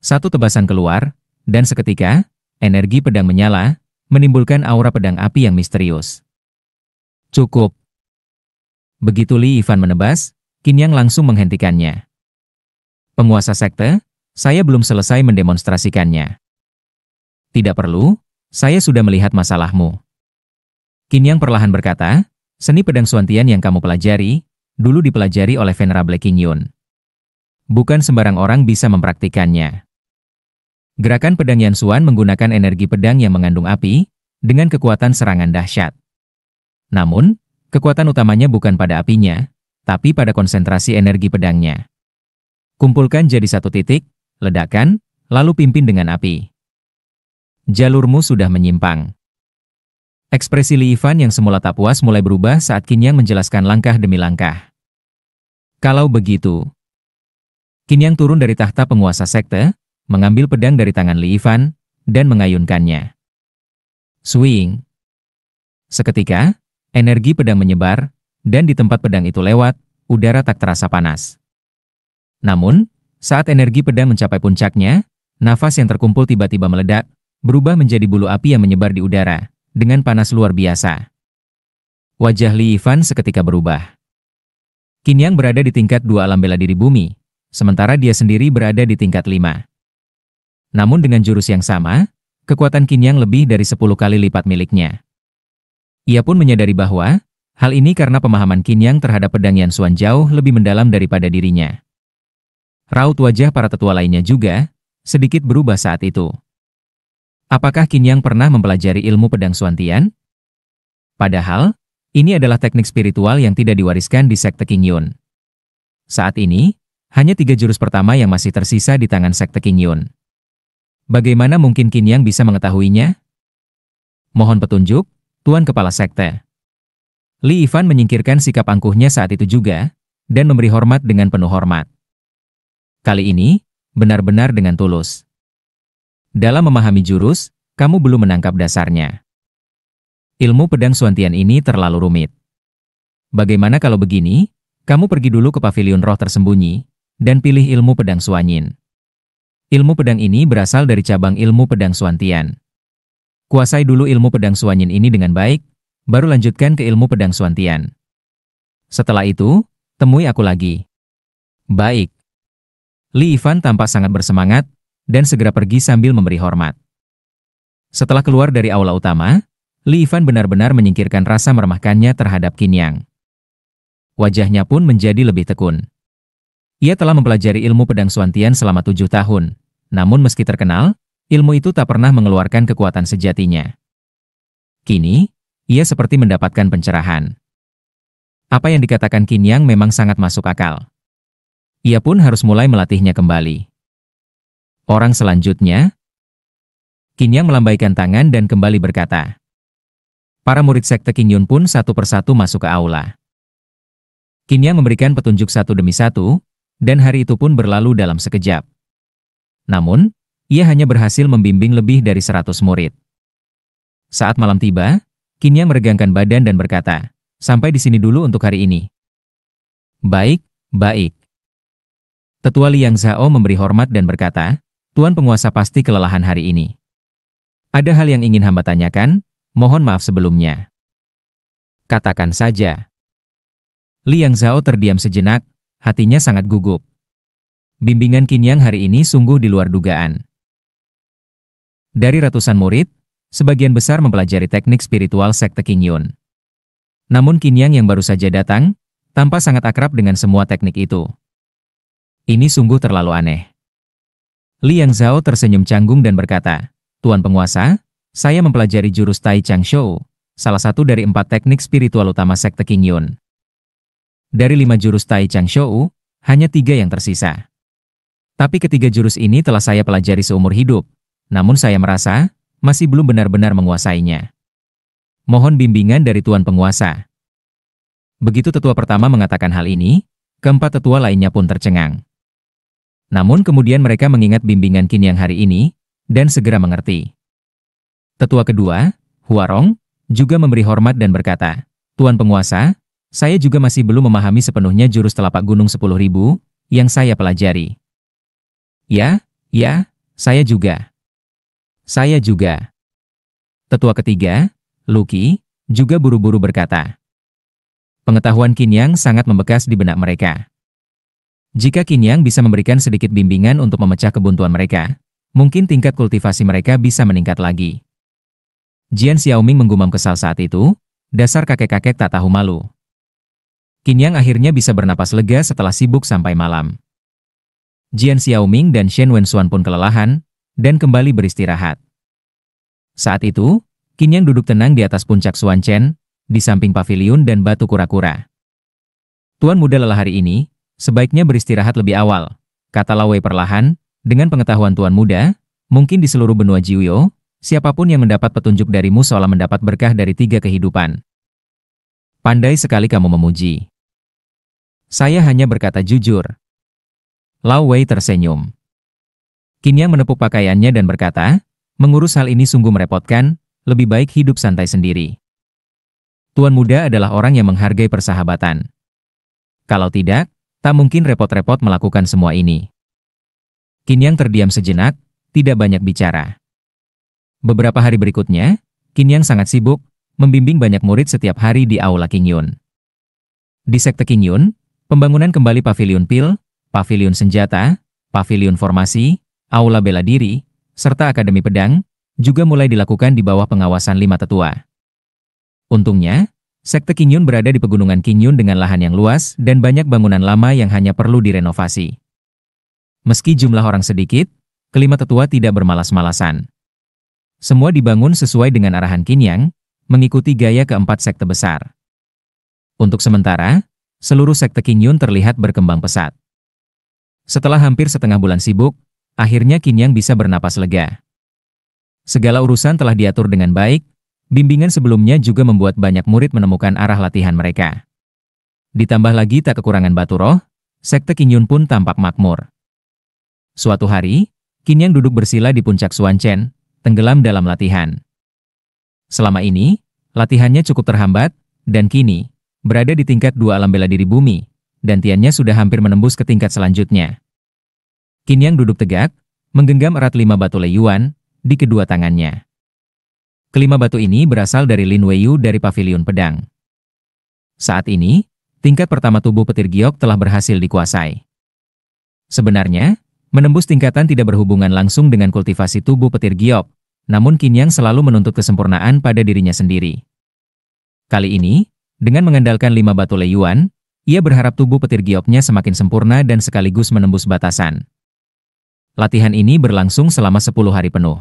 Speaker 2: Satu tebasan keluar, dan seketika, energi pedang menyala, menimbulkan aura pedang api yang misterius. Cukup. Begitu Li Yifan menebas, Qin Yang langsung menghentikannya. Penguasa sekte, saya belum selesai mendemonstrasikannya. Tidak perlu, saya sudah melihat masalahmu. Qin Yang perlahan berkata, seni pedang Xuantian yang kamu pelajari, dulu dipelajari oleh Venerable Qing Yun. Bukan sembarang orang bisa mempraktikannya. Gerakan pedang Yan Xuan menggunakan energi pedang yang mengandung api, dengan kekuatan serangan dahsyat. Namun, kekuatan utamanya bukan pada apinya, tapi pada konsentrasi energi pedangnya. Kumpulkan jadi satu titik, ledakan, lalu pimpin dengan api. Jalurmu sudah menyimpang. Ekspresi Li Yifan yang semula tak puas mulai berubah saat Qin Yang menjelaskan langkah demi langkah. Kalau begitu, Qin Yang turun dari tahta penguasa sekte, mengambil pedang dari tangan Li Yifan, dan mengayunkannya. Swing. Seketika, energi pedang menyebar, dan di tempat pedang itu lewat, udara tak terasa panas. Namun, saat energi pedang mencapai puncaknya, nafas yang terkumpul tiba-tiba meledak, berubah menjadi bulu api yang menyebar di udara, dengan panas luar biasa. Wajah Li Yifan seketika berubah. Qin Yang berada di tingkat 2 alam bela diri bumi, sementara dia sendiri berada di tingkat 5. Namun dengan jurus yang sama, kekuatan Qin Yang lebih dari 10 kali lipat miliknya. Ia pun menyadari bahwa, hal ini karena pemahaman Qin Yang terhadap pedang Yan Xuan jauh lebih mendalam daripada dirinya. Raut wajah para tetua lainnya juga, sedikit berubah saat itu. Apakah Qin Yang pernah mempelajari ilmu pedang Xuantian? Padahal, ini adalah teknik spiritual yang tidak diwariskan di sekte Qing Yun. Saat ini, hanya 3 jurus pertama yang masih tersisa di tangan sekte Qing Yun. Bagaimana mungkin Qin Yang bisa mengetahuinya? Mohon petunjuk, Tuan Kepala Sekte. Li Yifan menyingkirkan sikap angkuhnya saat itu juga, dan memberi hormat dengan penuh hormat. Kali ini, benar-benar dengan tulus. Dalam memahami jurus, kamu belum menangkap dasarnya. Ilmu pedang Xuantian ini terlalu rumit. Bagaimana kalau begini, kamu pergi dulu ke pavilion roh tersembunyi, dan pilih ilmu pedang Xuanyin. Ilmu pedang ini berasal dari cabang ilmu pedang Xuantian. Kuasai dulu ilmu pedang Xuanyin ini dengan baik, baru lanjutkan ke ilmu pedang Xuantian. Setelah itu, temui aku lagi. Baik. Li Yifan tampak sangat bersemangat, dan segera pergi sambil memberi hormat. Setelah keluar dari aula utama, Li Yifan benar-benar menyingkirkan rasa meremehkannya terhadap Qin Yang. Wajahnya pun menjadi lebih tekun. Ia telah mempelajari ilmu pedang Xuantian selama 7 tahun, namun meski terkenal, ilmu itu tak pernah mengeluarkan kekuatan sejatinya. Kini, ia seperti mendapatkan pencerahan. Apa yang dikatakan Qin Yang memang sangat masuk akal. Ia pun harus mulai melatihnya kembali. Orang selanjutnya, Qin Yang melambaikan tangan dan kembali berkata. Para murid sekte Qing Yun pun satu persatu masuk ke aula. Qin Yang memberikan petunjuk satu demi satu, dan hari itu pun berlalu dalam sekejap. Namun, ia hanya berhasil membimbing lebih dari 100 murid. Saat malam tiba, Qin Yang meregangkan badan dan berkata, sampai di sini dulu untuk hari ini. Baik, baik. Tetua Liang Zhao memberi hormat dan berkata, Tuan penguasa pasti kelelahan hari ini. Ada hal yang ingin hamba tanyakan, mohon maaf sebelumnya. Katakan saja. Liang Zhao terdiam sejenak, hatinya sangat gugup. Bimbingan Qin Yang hari ini sungguh di luar dugaan. Dari ratusan murid, sebagian besar mempelajari teknik spiritual sekte Qing Yun. Namun Qin Yang yang baru saja datang, tampak sangat akrab dengan semua teknik itu. Ini sungguh terlalu aneh. Liang Zhao tersenyum canggung dan berkata, Tuan penguasa, saya mempelajari jurus Tai Chang Shou, salah satu dari 4 teknik spiritual utama sekte Qing Yun. Dari 5 jurus Tai Chang Shou, hanya 3 yang tersisa. Tapi ketiga jurus ini telah saya pelajari seumur hidup, namun saya merasa, masih belum benar-benar menguasainya. Mohon bimbingan dari Tuan penguasa. Begitu tetua pertama mengatakan hal ini, keempat tetua lainnya pun tercengang. Namun kemudian mereka mengingat bimbingan Qin Yang hari ini, dan segera mengerti. Tetua kedua, Huarong, juga memberi hormat dan berkata, Tuan penguasa, Saya juga masih belum memahami sepenuhnya jurus telapak gunung 10.000 yang saya pelajari. Ya, saya juga. Saya juga. Tetua ketiga, Lucky, juga buru-buru berkata. Pengetahuan Qin Yang sangat membekas di benak mereka. Jika Qin Yang bisa memberikan sedikit bimbingan untuk memecah kebuntuan mereka, mungkin tingkat kultivasi mereka bisa meningkat lagi. Jian Xiaoming menggumam kesal saat itu, dasar kakek-kakek tak tahu malu. Qin Yang akhirnya bisa bernapas lega setelah sibuk sampai malam. Jian Xiaoming dan Shen Wenxuan pun kelelahan, dan kembali beristirahat. Saat itu, Qin Yang duduk tenang di atas puncak Xuan Chen, di samping paviliun dan batu kura-kura. Tuan muda lelah hari ini, sebaiknya beristirahat lebih awal, kata Lao Wei perlahan, dengan pengetahuan tuan muda, mungkin di seluruh benua Jiuyo, siapapun yang mendapat petunjuk darimu seolah mendapat berkah dari 3 kehidupan. Pandai sekali kamu memuji. Saya hanya berkata jujur. Lao Wei tersenyum. Qin Yang menepuk pakaiannya dan berkata, mengurus hal ini sungguh merepotkan, lebih baik hidup santai sendiri. Tuan muda adalah orang yang menghargai persahabatan. Kalau tidak, tak mungkin repot-repot melakukan semua ini. Qin Yang terdiam sejenak, tidak banyak bicara. Beberapa hari berikutnya, Qin Yang sangat sibuk, membimbing banyak murid setiap hari di Aula Qingyun. Di Sekte Qingyun, pembangunan kembali Paviliun Pil, Paviliun Senjata, Paviliun Formasi, Aula Bela Diri, serta Akademi Pedang, juga mulai dilakukan di bawah pengawasan 5 tetua. Untungnya, Sekte Qingyun berada di pegunungan Qingyun dengan lahan yang luas dan banyak bangunan lama yang hanya perlu direnovasi. Meski jumlah orang sedikit, kelima tetua tidak bermalas-malasan. Semua dibangun sesuai dengan arahan Qin Yang, mengikuti gaya keempat sekte besar. Untuk sementara, seluruh sekte Qingyun terlihat berkembang pesat. Setelah hampir setengah bulan sibuk, akhirnya Qin Yang bisa bernapas lega. Segala urusan telah diatur dengan baik, bimbingan sebelumnya juga membuat banyak murid menemukan arah latihan mereka. Ditambah lagi tak kekurangan batu roh, sekte Qingyun pun tampak makmur. Suatu hari, Qin Yang duduk bersila di puncak Xuan Chen, tenggelam dalam latihan. Selama ini, latihannya cukup terhambat, dan kini, berada di tingkat 2 alam bela diri bumi, dan tiannya sudah hampir menembus ke tingkat selanjutnya. Qin Yang duduk tegak, menggenggam erat 5 batu leyuan di kedua tangannya. Kelima batu ini berasal dari Lin Weiyu dari Paviliun Pedang. Saat ini, tingkat pertama tubuh petir giok telah berhasil dikuasai. Sebenarnya, menembus tingkatan tidak berhubungan langsung dengan kultivasi tubuh petir giok, namun Qin Yang selalu menuntut kesempurnaan pada dirinya sendiri. Kali ini, dengan mengandalkan 5 batu leyuan, ia berharap tubuh petir gioknya semakin sempurna dan sekaligus menembus batasan. Latihan ini berlangsung selama 10 hari penuh.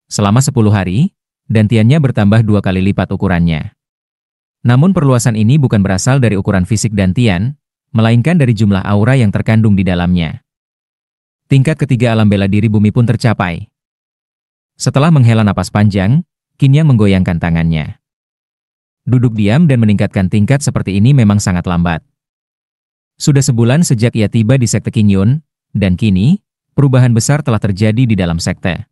Speaker 2: Selama 10 hari, dantiannya bertambah 2 kali lipat ukurannya. Namun perluasan ini bukan berasal dari ukuran fisik dantian, melainkan dari jumlah aura yang terkandung di dalamnya. Tingkat ketiga alam bela diri bumi pun tercapai. Setelah menghela napas panjang, Qin Yang menggoyangkan tangannya. Duduk diam dan meningkatkan tingkat seperti ini memang sangat lambat. Sudah sebulan sejak ia tiba di Sekte Qingyun, dan kini, perubahan besar telah terjadi di dalam sekte.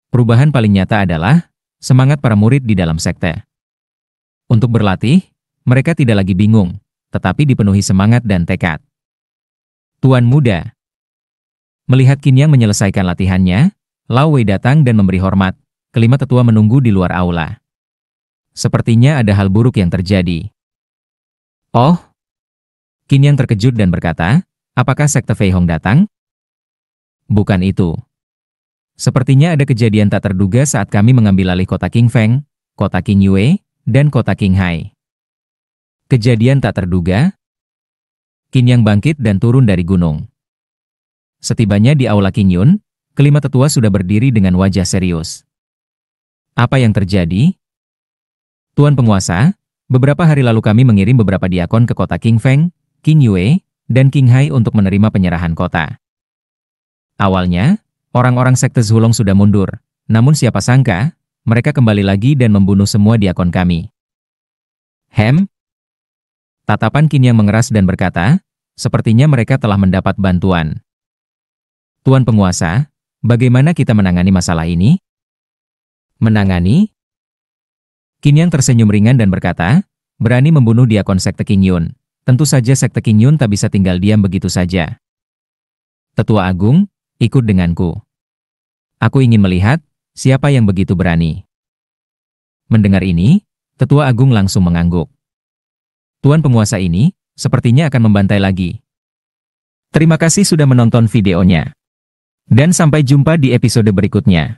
Speaker 2: Perubahan paling nyata adalah semangat para murid di dalam sekte. Untuk berlatih, mereka tidak lagi bingung, tetapi dipenuhi semangat dan tekad. Tuan muda. Melihat Qin Yang menyelesaikan latihannya, Lao Wei datang dan memberi hormat. Kelima tetua menunggu di luar aula. Sepertinya ada hal buruk yang terjadi. Oh? Qin Yang terkejut dan berkata, apakah sekte Fei Hong datang? Bukan itu. Sepertinya ada kejadian tak terduga saat kami mengambil alih kota King Feng, kota King Yue, dan kota King Hai. Kejadian tak terduga? Qin Yang bangkit dan turun dari gunung. Setibanya di aula Qingyun, kelima tetua sudah berdiri dengan wajah serius. Apa yang terjadi? Tuan penguasa, beberapa hari lalu kami mengirim beberapa diakon ke kota King Feng, King Yue, dan King Hai untuk menerima penyerahan kota. Awalnya, orang-orang sekte Zulong sudah mundur, namun siapa sangka, mereka kembali lagi dan membunuh semua diakon kami. Tatapan Qin Yang mengeras dan berkata, sepertinya mereka telah mendapat bantuan. Tuan penguasa, bagaimana kita menangani masalah ini? Menangani? Qin Yang tersenyum ringan dan berkata, Berani membunuh diakon sekte Qingyun. Tentu saja sekte Qingyun tak bisa tinggal diam begitu saja. Tetua Agung, ikut denganku. Aku ingin melihat siapa yang begitu berani. Mendengar ini, Tetua Agung langsung mengangguk. Tuan penguasa ini sepertinya akan membantai lagi. Terima kasih sudah menonton videonya. Dan sampai jumpa di episode berikutnya.